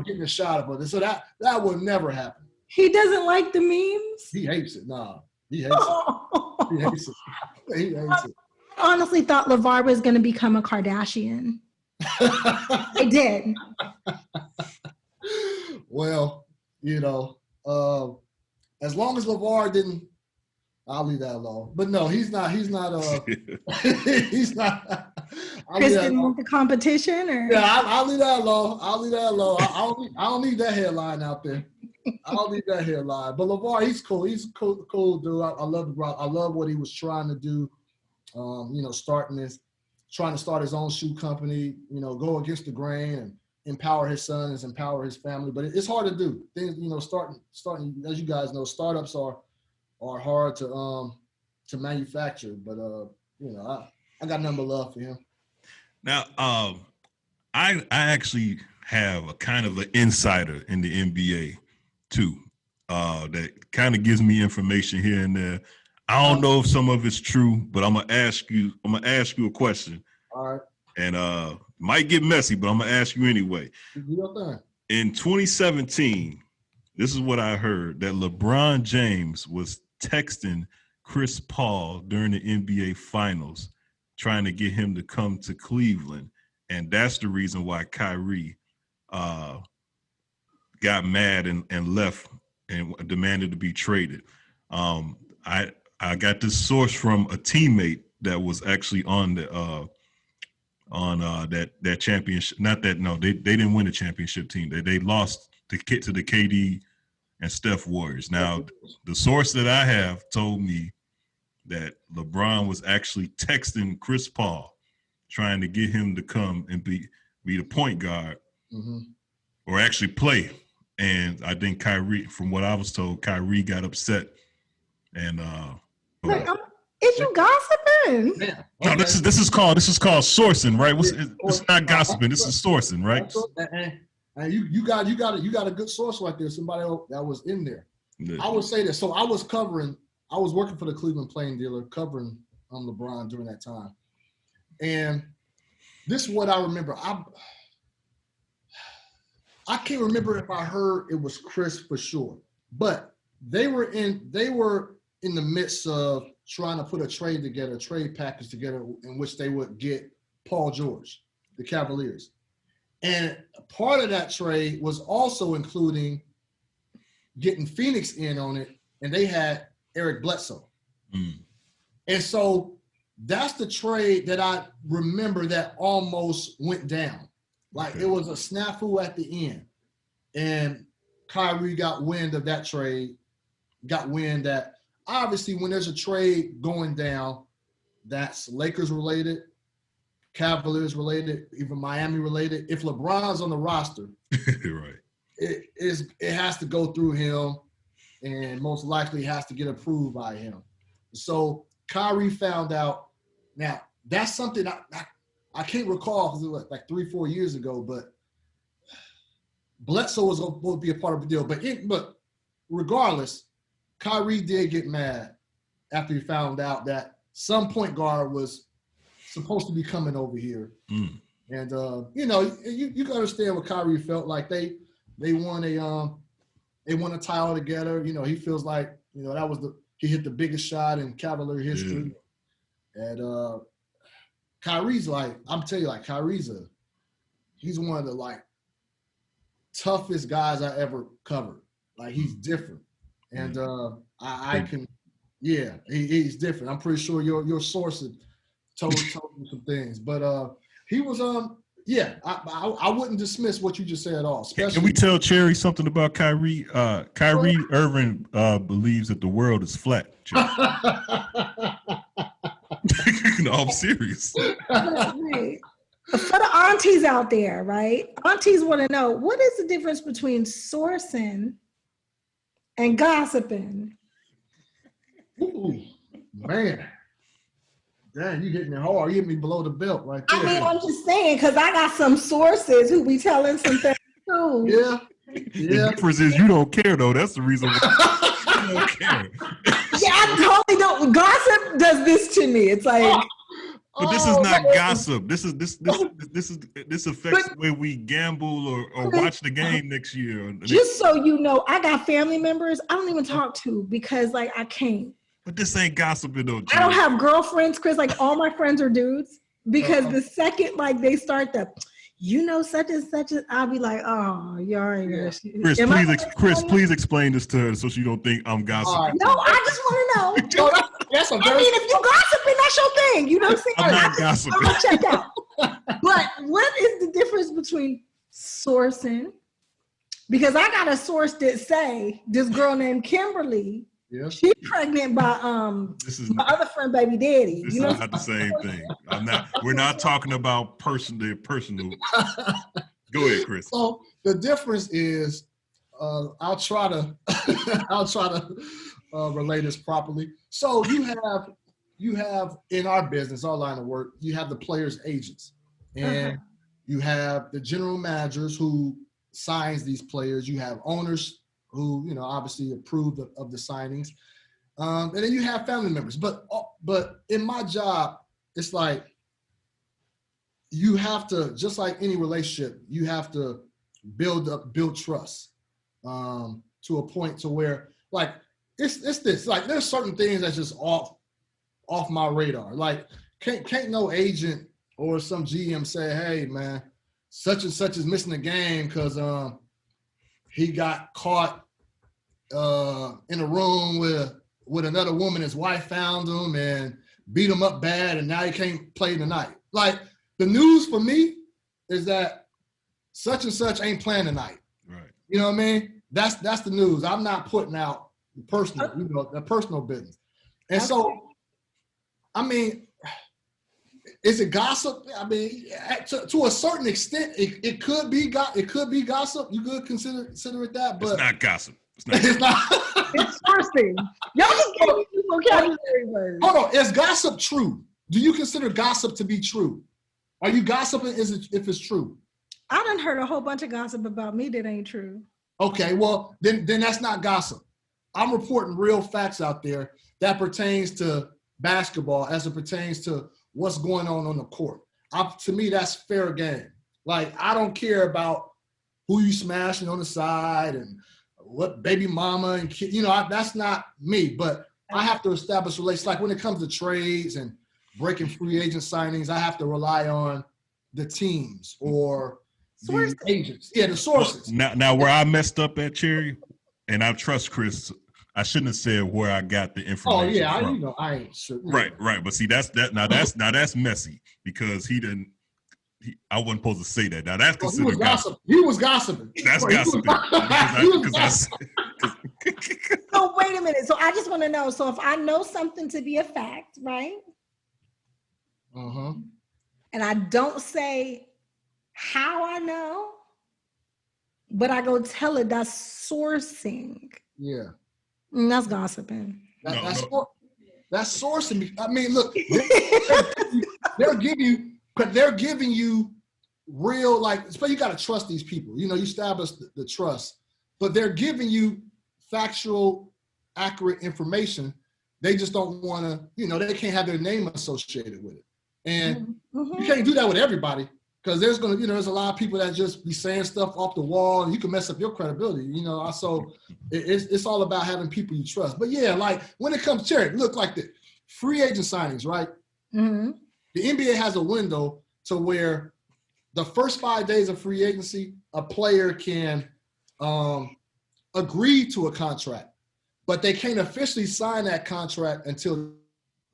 getting a shot of it. So that would never happen. He doesn't like the memes? He hates it. Nah, he hates it. He hates it. He hates it. I honestly thought LeVar was going to become a Kardashian. I did. Well, as long as LeVar didn't, I'll leave that alone. But no, he's not. He's not. He's not. Chris didn't want the competition, or I'll leave that alone. I don't need that headline out there. I don't need that headline. But LeVar, he's cool. He's a cool dude. I love what he was trying to do. Trying to start his own shoe company. Go against the grain and empower his sons, empower his family. But it's hard to do. Things, starting as you guys know, startups are hard to manufacture. But I got nothing but love for him. Now, I actually have a kind of an insider in the NBA too, that kind of gives me information here and there. I don't know if some of it's true, but I'm gonna ask you a question. All right. And might get messy, but I'm gonna ask you anyway. In 2017, this is what I heard, that LeBron James was texting Chris Paul during the NBA Finals, trying to get him to come to Cleveland, and that's the reason why Kyrie got mad and left and demanded to be traded. I got this source from a teammate that was actually on the that championship. Not that, no, they didn't win the championship team. They lost to the KD and Steph Warriors. Now, the source that I have told me that LeBron was actually texting Chris Paul, trying to get him to come and be the point guard, or actually play. And I think Kyrie, from what I was told, Kyrie got upset. And is you gossiping? Yeah. No, this is called sourcing, right? It's not gossiping. This is sourcing, right? And you got a good source right there. Somebody that was in there. Yeah. I would say that. So I was working for the Cleveland Plain Dealer, covering LeBron during that time. And this is what I remember. I can't remember if I heard it was Chris for sure, but they were in the midst of trying to put a trade package together in which they would get Paul George, the Cavaliers. And part of that trade was also including getting Phoenix in on it, and they had Eric Bledsoe. And so that's the trade that I remember that almost went down. Like, it was a snafu at the end. And Kyrie got wind of that trade, got wind that obviously when there's a trade going down, that's Lakers related, Cavaliers related, even Miami related. If LeBron's on the roster, right, it has to go through him, and most likely has to get approved by him. So Kyrie found out. Now, that's something I can't recall because it was like 3-4 years ago, but Bledsoe was going to be a part of the deal. But regardless, Kyrie did get mad after he found out that some point guard was supposed to be coming over here. And, you can understand what Kyrie felt like. They won a title together. You know, he feels like, that was he hit the biggest shot in Cavalier history. Yeah. And Kyrie's like, I'm telling you, like, he's one of the, like, toughest guys I ever covered. Like, he's different. And he's different. I'm pretty sure your source told me some things. But he was, I wouldn't dismiss what you just said at all. Can we tell Cherie something about Kyrie? Kyrie Irving believes that the world is flat. No, I'm serious. Right. For the aunties out there, right? Aunties want to know, what is the difference between sourcing and gossiping? Ooh, man. Damn, you hitting me hard. You hit me below the belt right there. I mean, I'm just saying, because I got some sources who be telling some things too. Yeah. The difference is you don't care, though. That's the reason why you don't care. Yeah, I totally don't. Gossip does this to me. It's like, but this is not gossip. This affects the way we gamble or watch the game next year. Just so you know, I got family members I don't even talk to because, like, I can't. But this ain't gossiping, though. I don't have girlfriends, Chris. Like, all my friends are dudes. Because the second, like, they start such and such, I'll be like, oh, you already know. Chris, please explain this to her so she don't think I'm gossiping. No, I just want to know. If you gossiping, that's your thing. You know what I'm saying? I'm not gossiping. I'm going to check out. But what is the difference between sourcing? Because I got a source that say this girl named Kimberly, she's pregnant by my other friend, baby daddy. This is not the same thing. We're not talking about personal. Go ahead, Chris. So the difference is, I'll try to relay this properly. So you have in our business, our line of work, you have the players' agents, and you have the general managers who signs these players. You have owners who, obviously approve of the signings. And then you have family members. But in my job, it's like you have to, just like any relationship, you have to build trust to a point to where, like, it's this. Like, there's certain things that's just off my radar. Like, can't no agent or some GM say, hey man, such and such is missing the game because he got caught in a room with another woman. His wife found him and beat him up bad, and now he can't play tonight. Like, the news for me is that such and such ain't playing tonight. Right. You know what I mean? That's the news. I'm not putting out the personal business. And so, I mean, is it gossip? I mean, to a certain extent, it could be gossip. You could consider it that, but it's not gossip. It's not. It's sourcing. Y'all just gave me vocabulary words. Hold on. Is gossip true? Do you consider gossip to be true? Are you gossiping if it's true? I done heard a whole bunch of gossip about me that ain't true. Okay, well, then that's not gossip. I'm reporting real facts out there that pertains to basketball as it pertains to what's going on the court. To me, that's fair game. Like, I don't care about who you smashing on the side and what baby mama and kid, that's not me. But I have to establish relations. Like, when it comes to trades and breaking free agent signings, I have to rely on the teams or the agents. Yeah, the sources. Now where I messed up at, Cherie, and I trust Chris, I shouldn't have said where I got the information. Oh yeah, from. I ain't sure. Right. But see, that's messy because I wasn't supposed to say that. Now that's considered gossip. He was gossiping. That's gossiping. So wait a minute. So I just want to know. So if I know something to be a fact, right? Uh-huh. And I don't say how I know, but I go tell it, that's sourcing. Yeah. That's gossiping. That's sourcing. I mean, look, they're giving you real, like, you got to trust these people. You establish the trust, but they're giving you factual, accurate information. They just don't want to, they can't have their name associated with it. And you can't do that with everybody, because there's a lot of people that just be saying stuff off the wall, and you can mess up your credibility. So it's all about having people you trust. But yeah, like, when it comes to Cherie, look like the free agent signings, right? Mm-hmm. The NBA has a window to where the first 5 days of free agency, a player can agree to a contract, but they can't officially sign that contract until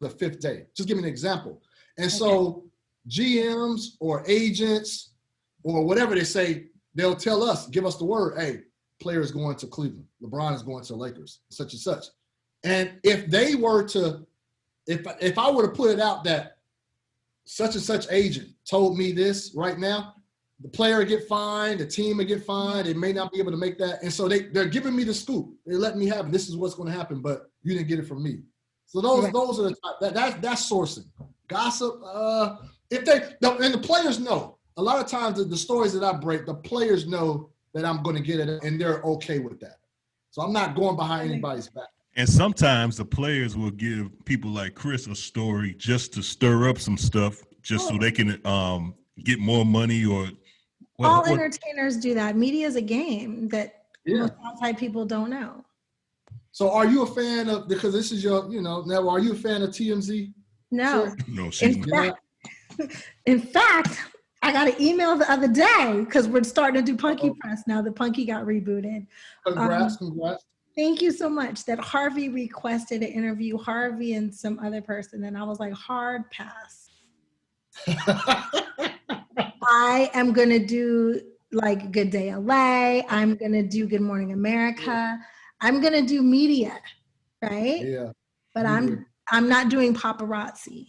the 5th day. Just give me an example. And so GMs or agents or whatever they say, they'll tell us, give us the word, hey, player is going to Cleveland. LeBron is going to the Lakers, such and such. And if they were to, if I were to put it out that such and such agent told me this right now, the player would get fined, the team would get fined, they may not be able to make that. And so they're giving me the scoop. They're letting me have it. This is what's going to happen, but you didn't get it from me. So those are that's sourcing. Gossip, and the players know. A lot of times the stories that I break, the players know that I'm going to get it, and they're okay with that. So I'm not going behind anybody's back. And sometimes the players will give people like Chris a story just to stir up some stuff, just so they can get more money or. All entertainers do that. Media is a game that most outside people don't know. So are you a fan of, because this is your, now, are you a fan of TMZ? No. No, she's not. In fact, I got an email the other day because we're starting to do Punky Press now. The Punky got rebooted. Congrats. Thank you so much. That Harvey requested an interview, Harvey and some other person, and I was like, hard pass. I am going to do like Good Day LA. I'm going to do Good Morning America. I'm going to do media, right? Yeah. But I'm not doing paparazzi.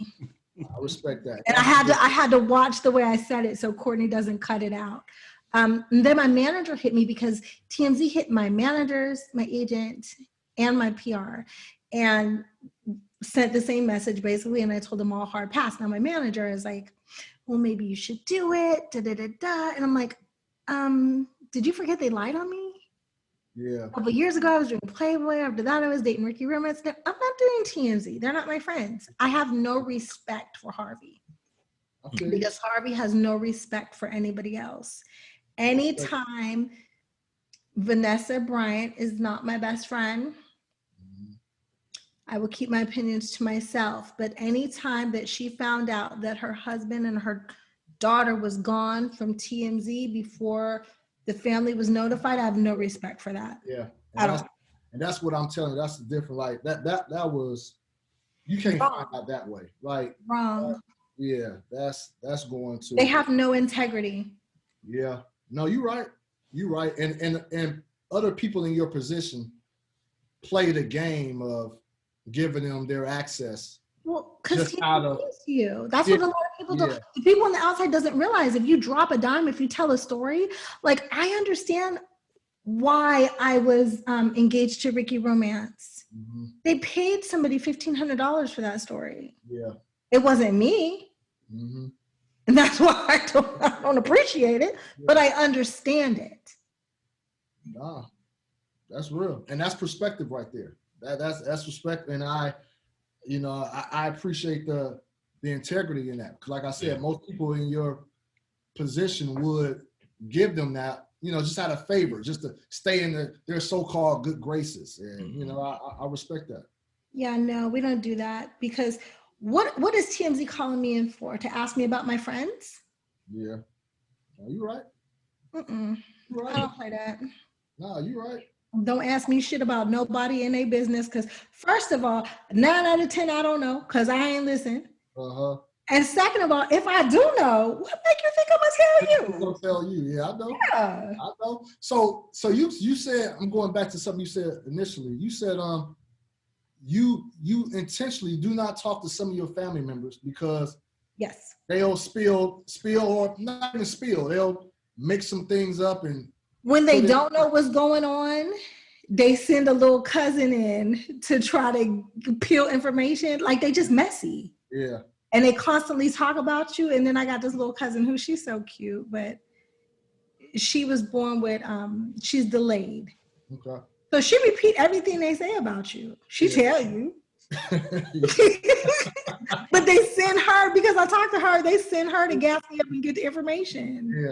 I respect that. And I had to watch the way I said it so Courtney doesn't cut it out. And then my manager hit me because TMZ hit my managers, my agent, and my PR, and sent the same message basically. And I told them all hard pass. Now my manager is like, well, maybe you should do it. Da, da, da, da. And I'm like, did you forget they lied on me? Yeah. A couple years ago, I was doing Playboy. After that, I was dating Ricky Rimmons. I'm not doing TMZ. They're not my friends. I have no respect for Harvey. Okay. Because Harvey has no respect for anybody else. Anytime Vanessa Bryant is not my best friend, I will keep my opinions to myself. But anytime that she found out that her husband and her daughter was gone from TMZ before the family was notified, I have no respect for that. Yeah. And that's what I'm telling you. That's the difference. Like that was, you can't find out that way. Like wrong. Yeah, that's going to. They have no integrity. Yeah. No, you're right. You're right. And other people in your position play the game of giving them their access. Well, because he believes you. That's what a lot of people do. The people on the outside doesn't realize if you drop a dime, if you tell a story, like I understand why I was engaged to Ricky Romance. Mm-hmm. They paid somebody $1,500 for that story. Yeah. It wasn't me. Mm-hmm. And that's why I don't appreciate it, but I understand it. Nah, that's real. And that's perspective right there. That's respect. And I appreciate the integrity in that. Because like I said, most people in your position would give them that, just out of favor, just to stay in their so-called good graces. And, I respect that. Yeah, no, we don't do that because what is TMZ calling me in for? To ask me about my friends? Yeah. No, you're right. You're right. I don't play that. No, you're right. Don't ask me shit about nobody in their business because first of all, 9 out of 10, I don't know because I ain't listen. Uh-huh. And second of all, if I do know, what make you think I'm gonna tell you? I'm gonna tell you. Yeah, I know. Yeah. I know. So you said, I'm going back to something you said initially. You said you intentionally do not talk to some of your family members because yes, they'll spill or not even spill. They'll make some things up and when they don't know what's going on, they send a little cousin in to try to peel information. Like they just messy. Yeah. And they constantly talk about you. And then I got this little cousin who she's so cute, but she was born with, she's delayed. Okay. So she repeat everything they say about you. She tell you. But they send her, because I talked to her, they send her to gas me up and get the information. Yeah.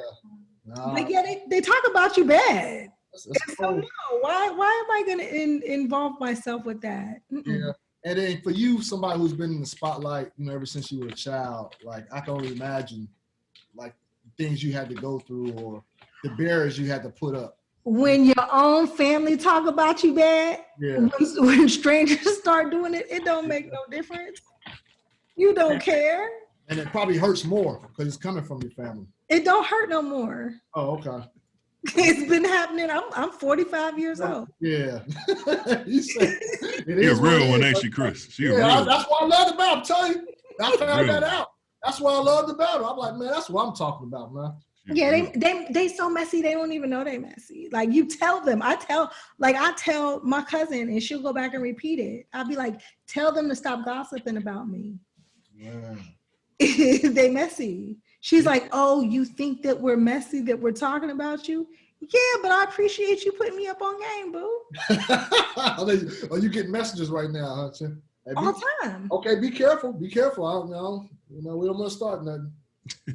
Nah. But yeah, they talk about you bad. That's so no, why am I going to involve myself with that? Yeah. And then for you, somebody who's been in the spotlight, ever since you were a child, like I can only imagine like things you had to go through or the barriers you had to put up. When your own family talk about you bad, when strangers start doing it, it don't make no difference. You don't care. And it probably hurts more because it's coming from your family. It don't hurt no more. Oh, okay. It's been happening. I'm 45 years old. Yeah. You said you're a real one, ain't she, Chris? She real. That's what I loved about it. I'm telling you. I found that out. That's what I loved about it. I'm like, man, that's what I'm talking about, man. Yeah, they so messy, they don't even know they messy. Like you tell them. I tell my cousin and she'll go back and repeat it. I'll be like, tell them to stop gossiping about me. Yeah. They messy. She's like, oh, you think that we're messy, that we're talking about you? Yeah, but I appreciate you putting me up on game, boo. Oh, you getting messages right now, huh? Hey, all the time. Okay, be careful. Be careful. I don't know. We don't want to start nothing.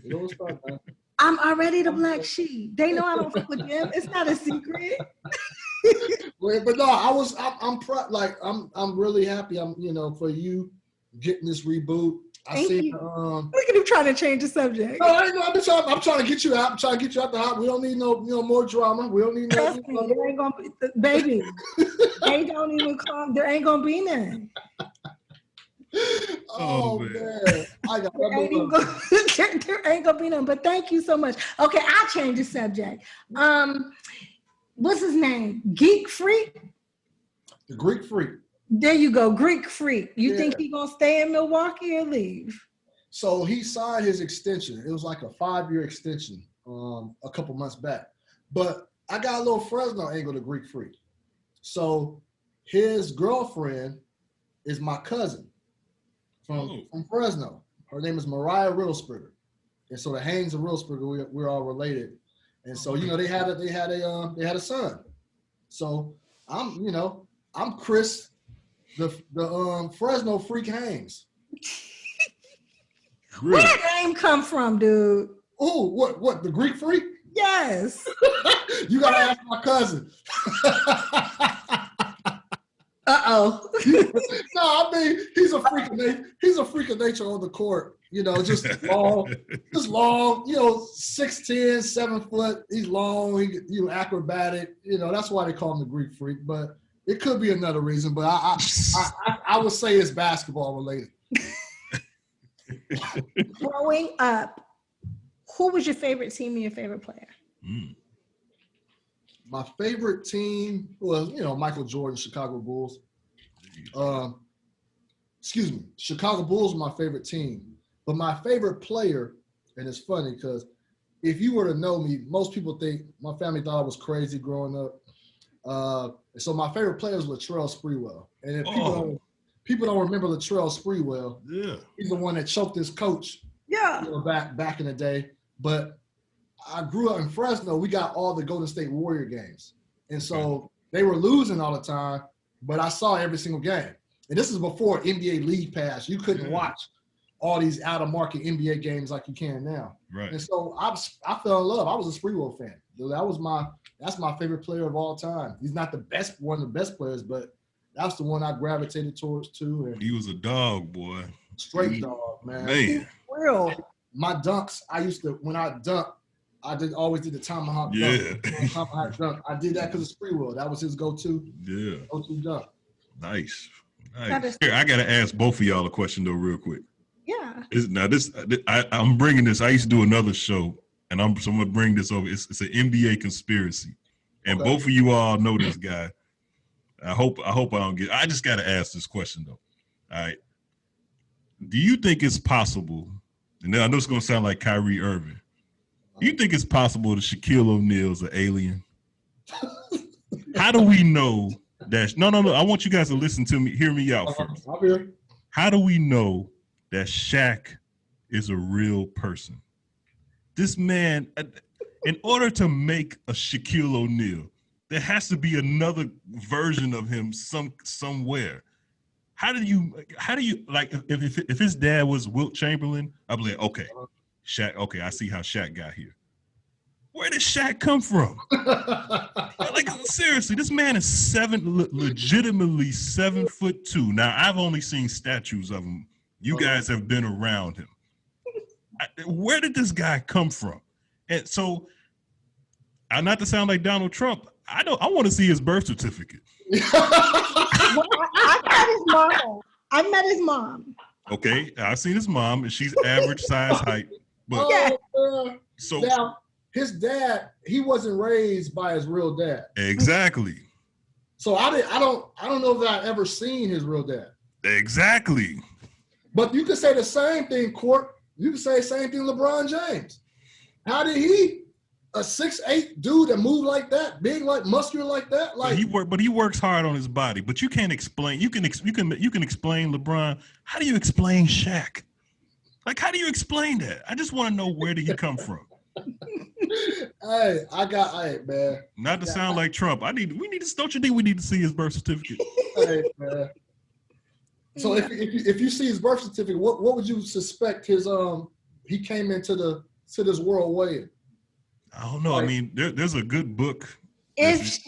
We don't want to start nothing. I'm already the black sheep. They know I don't fuck with them. It's not a secret. But no, I'm really happy. For you getting this reboot. Thank you. Look at him trying to change the subject. No, I'm trying to get you out. I'm trying to get you out the house. We don't need no more drama. We don't need no. There ain't gonna be, baby. They don't even come. There ain't gonna be none. Oh man, there ain't gonna be none. But thank you so much. Okay, I'll change the subject. What's his name? Geek Freak. The Greek Freak. There you go, Greek Freak. You think he gonna stay in Milwaukee or leave? So he signed his extension. It was like a 5-year extension a couple months back. But I got a little Fresno angle to Greek Freak. So his girlfriend is my cousin from Fresno. Her name is Mariah Riddlespringer. And so the Haynes and Riddlespringer, we're all related. And so, they had a son. So I'm Chris, the Fresno Freak Haynes. Really? Where did that name come from, dude? Oh, what? The Greek Freak? Yes. You gotta ask my cousin. Uh-oh. No, I mean he's a freak of nature. He's a freak of nature on the court. You know, just long, 6'10", 7 foot. He's long. Acrobatic. You know, that's why they call him the Greek freak. But it could be another reason. But I would say it's basketball related. Growing up, who was your favorite team and your favorite player? My favorite team was, Michael Jordan, Chicago Bulls. Chicago Bulls were my favorite team. But my favorite player, and it's funny because if you were to know me, most people think my family thought I was crazy growing up. So my favorite player is Latrell Sprewell. And if people don't remember Latrell Sprewell, he's the one that choked his coach back in the day. But I grew up in Fresno. We got all the Golden State Warrior games. And so they were losing all the time, but I saw every single game. And this is before NBA League Pass. You couldn't watch all these out-of-market NBA games like you can now. Right. And so I fell in love. I was a Sprewell fan. That's my favorite player of all time. He's not one of the best players, but that's the one I gravitated towards too. And he was a dog, boy. Straight dog, man. Real. My dunks, when I dunked, always did the tomahawk dunk. Tomahawk dunk. I did that because of Sprewell. That was his go-to. Yeah. Go-to dunk. Nice. Here, I gotta ask both of y'all a question though, real quick. Yeah. I'm bringing this. I used to do another show, and I'm gonna bring this over. It's an NBA conspiracy, and both of you all know this guy. I hope I don't get. I just gotta ask this question though. All right. Do you think it's possible? And I know it's gonna sound like Kyrie Irving. Do you think it's possible that Shaquille O'Neal's an alien? How do we know that? No. I want you guys to listen to me. Hear me out first. I'm here. How do we know that Shaq is a real person? This man, in order to make a Shaquille O'Neal, there has to be another version of him somewhere. How do you like if his dad was Wilt Chamberlain? I'd be like, okay, Shaq. Okay, I see how Shaq got here. Where did Shaq come from? Like seriously, this man is legitimately 7'2". Now I've only seen statues of him. You guys have been around him. Where did this guy come from? And so, not to sound like Donald Trump, I want to see his birth certificate. I met his mom. Okay, I've seen his mom, and she's average size height. But so now his dad, he wasn't raised by his real dad. Exactly. So I don't know if I've ever seen his real dad. Exactly. But you could say the same thing, Court. You could say the same thing, LeBron James. How did he, a 6'8" dude that moved like that, big, like muscular like that? Like but he works hard on his body. But you can't explain. You can explain LeBron. How do you explain Shaq? Like, how do you explain that? I just want to know, where did he come from? Hey, man. Not to sound like Trump. Don't you think we need to see his birth certificate? Hey, man. So if you see his birth certificate, what would you suspect he came into this world weighing? I don't know. I mean, there's a good book. If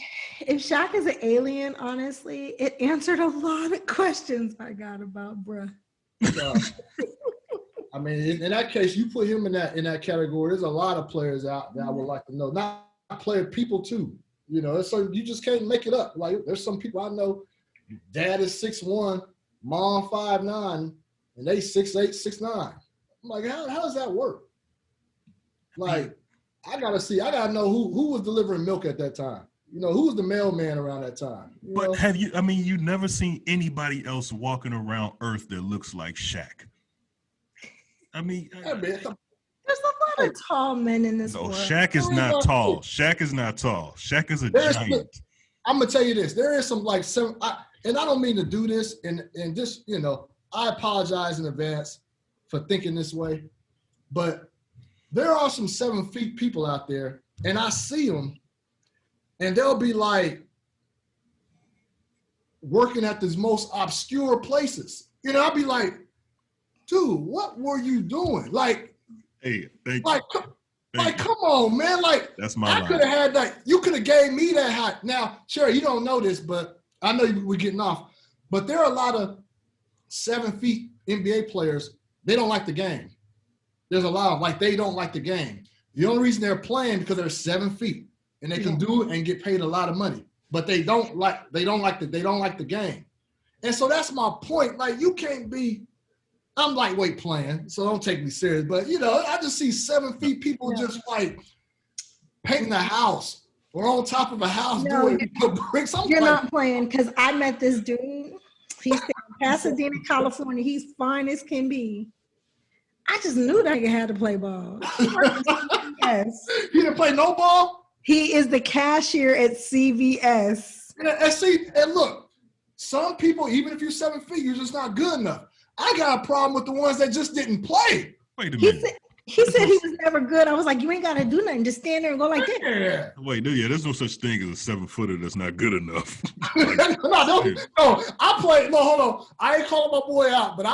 Shaq is an alien, honestly, it answered a lot of questions I got about bruh. I mean, in that case, you put him in that category. There's a lot of players out that I would like to know. Not player, people too. So you just can't make it up. Like there's some people I know. Dad is 6'1", mom 5'9", and they 6'8", 6'9". I'm like, how does that work? Like, I gotta know who was delivering milk at that time. Who was the mailman around that time? But you've never seen anybody else walking around Earth that looks like Shaq. I mean, there's a lot of tall men in this world. Shaq is not tall. Shaq is not tall. Shaq is a giant. I'm gonna tell you this. There is some and I don't mean to do this, and just I apologize in advance for thinking this way, but there are some 7 feet people out there, and I see them, and they'll be like working at these most obscure places. I'll be like, dude, what were you doing? Like, hey, thank you. Come on, man. Like, that's my I could have had that. You could have gave me that hat. Now, Cherie, you don't know this, but I know we're getting off, but there are a lot of 7 feet NBA players. They don't like the game. There's a lot of like they don't like the game. The only reason they're playing because they're 7 feet and they can do it and get paid a lot of money. But they don't like the game. And so that's my point. Like you can't be. I'm lightweight playing, so don't take me serious. But I just see 7 feet people just like painting a house. Or on top of a house doing bricks. You're not playing because I met this dude. He's in Pasadena, California. He's fine as can be. I just knew that nigga had to play ball. Yes. He didn't play no ball? He is the cashier at CVS. And look, some people, even if you're 7 feet, you're just not good enough. I got a problem with the ones that just didn't play. Wait a minute. He said he was never good. I was like, you ain't got to do nothing. Just stand there and go like this. Yeah. Wait, there's no such thing as a 7-footer that's not good enough. Hold on. I ain't calling my boy out, but I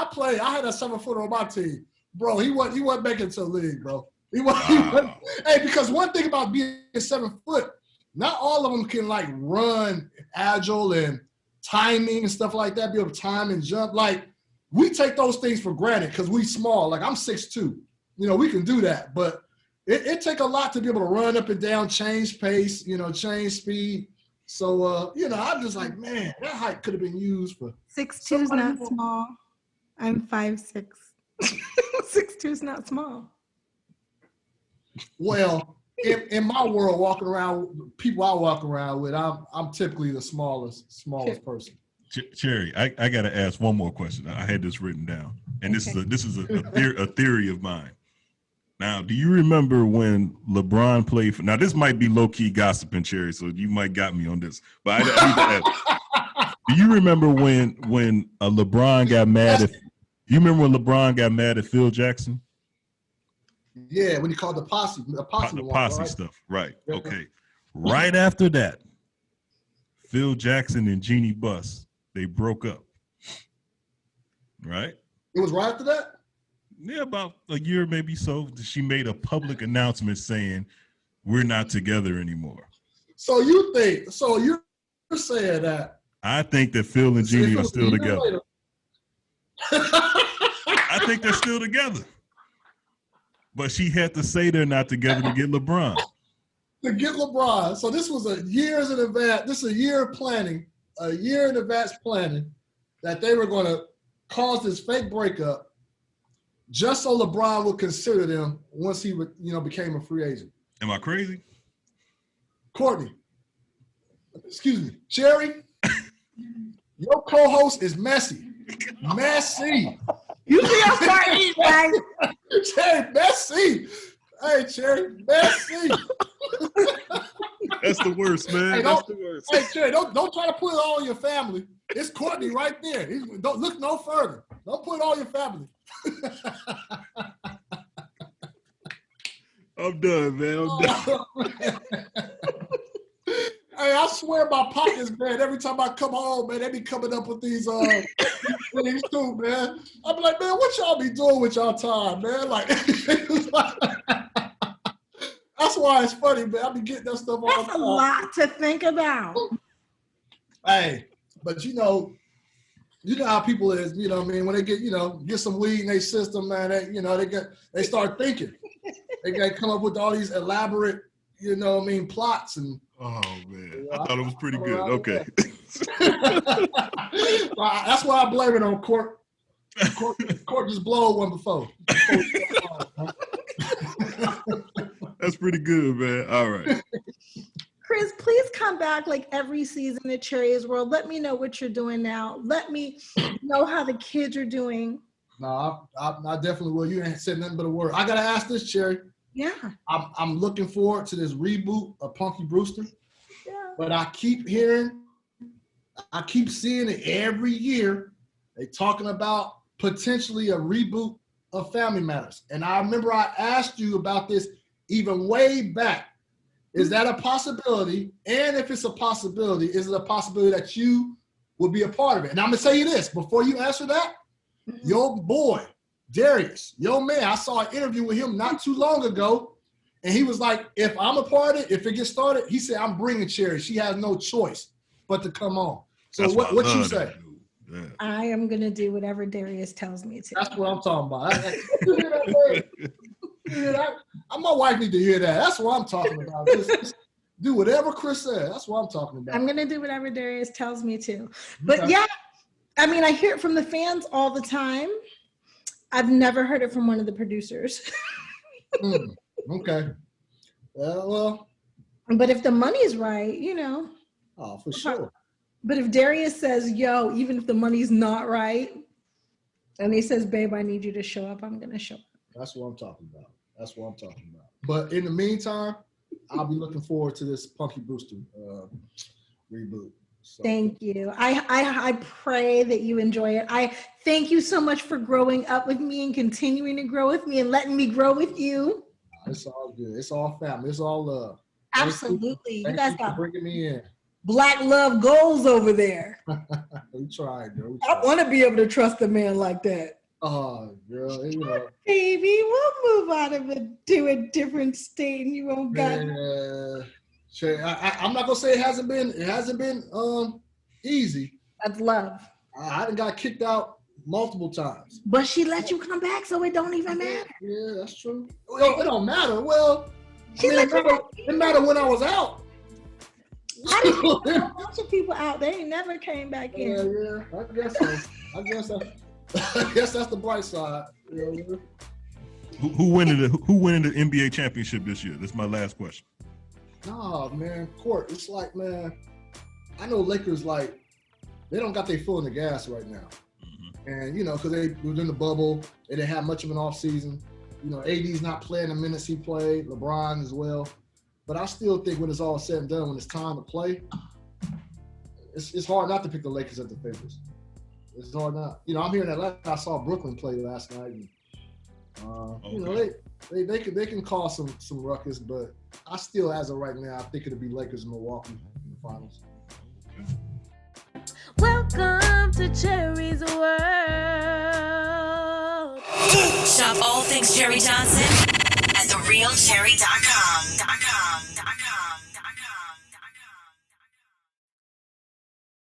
had a 7-footer on my team. Bro, he wasn't making it to the league, bro. He wasn't. Hey, because one thing about being 7 foot, not all of them can like run agile and timing and stuff like that, be able to time and jump. Like we take those things for granted because we small. Like I'm 6'2". We can do that, but it take a lot to be able to run up and down, change pace, change speed. So, I'm just like, man, that height could have been used for 6'2" is not small. I'm 5'6". 6'2" is not small. Well, in my world, walking around, people I walk around with, I'm typically the smallest person. Cherie, I got to ask one more question. I had this written down, and this is a theory of mine. Now, do you remember when LeBron played for? Now, this might be low-key gossiping, Cherie, so you might got me on this. But I need to ask. Do you remember when LeBron got mad at? You remember when LeBron got mad at Phil Jackson? Yeah, when he called the posse right? Stuff, right? Okay. Right after that, Phil Jackson and Jeannie Buss, they broke up. Right? It was right after that? Yeah, about a year maybe so. She made a public announcement saying we're not together anymore. So you're saying that? I think that Phil and Jeannie are still together. I think they're still together. But she had to say they're not together to get LeBron. To get LeBron. So this was a years in advance. This is a year in advance planning that they were going to cause this fake breakup just so LeBron would consider them once he became a free agent. Am I crazy? Courtney, excuse me, Cherie, your co-host is messy. Messy. You see I'm starting to eat, right? Cherie, messy. Hey, Cherie, messy. That's the worst, man. Hey, that's the worst. Hey, Cherie, don't try to put it all on your family. It's Courtney right there. Don't look no further. Don't put it all on your family. I'm done, man. I'm done. Hey, I swear my pockets, man, every time I come home, man, they be coming up with these things too, man. I be like, man, what y'all be doing with y'all time, man? Like, that's why it's funny, man. I be getting that stuff all the time. That's a lot to think about. Hey, but you know how people is, what I mean, when they get some weed in their system, man, they start thinking. They got to come up with all these elaborate, plots and. Oh man, I thought it was pretty good. Okay. That's why I blame it on Court. Court just blowed one before. That's pretty good, man. All right. Chris, please come back like every season to Cherie's World. Let me know what you're doing now. Let me know how the kids are doing. No, I definitely will. You ain't said nothing but a word. I gotta ask this, Cherie. Yeah. I'm looking forward to this reboot of Punky Brewster. Yeah. But I keep seeing it every year. They talking about potentially a reboot of Family Matters. And I remember I asked you about this even way back. Is that a possibility? And if it's a possibility, is it a possibility that you will be a part of it? And I'm gonna tell you this, before you answer that, your boy, Darius, your man, I saw an interview with him not too long ago, and he was like, if I'm a part of it, if it gets started, he said, I'm bringing Cherie. She has no choice but to come on. So That's what why I you love say? that dude. Yeah. I am gonna do whatever Darius tells me to. That's what I'm talking about. You hear that, babe? You hear that? My wife need to hear that. That's what I'm talking about. Just do whatever Chris said. That's what I'm talking about. I'm gonna do whatever Darius tells me to. But Okay. yeah, I mean, I hear it from the fans all the time. I've never heard it from one of the producers. Okay. Well. But if the money's right, you know. Oh, for sure. But if Darius says, yo, even if the money's not right, and he says, babe, I need you to show up, I'm going to show up. That's what I'm talking about. That's what I'm talking about. But in the meantime, I'll be looking forward to this Punky Brewster reboot. So. Thank you. I pray that you enjoy it. I thank you so much for growing up with me and continuing to grow with me and letting me grow with you. It's all good. It's all family. It's all love. Absolutely. You guys got bringing me in. Black love goals over there. We tried, girl. I want to be able to trust a man like that. Oh, girl. You know. Baby, we'll move out of it to a different state and you won't got I'm not gonna say it hasn't been easy. That's love. I done got kicked out multiple times. But she let you come back, so it don't even matter. Yeah, that's true. Well, it don't matter. Well, it matter when I was out. I didn't know a bunch of people out. They ain't never came back in. Yeah, I guess so. I guess that's the bright side. Yeah. Who winning the NBA championship this year? That's my last question. Nah, man, Court. It's like, man, I know Lakers like they don't got their foot in the gas right now, and you know because they was in the bubble, they didn't have much of an off season. You know, AD's not playing the minutes he played, LeBron as well. But I still think when it's all said and done, when it's time to play, it's hard not to pick the Lakers as the favorites. It's hard not. You know, I'm here in Atlanta. I saw Brooklyn play last night. And, you know, they can cause some ruckus, but I still, as of right now, I think it'll be Lakers and Milwaukee in the finals. Welcome to Cherie's World. Shop all things Cherie Johnson at therealcherry.com.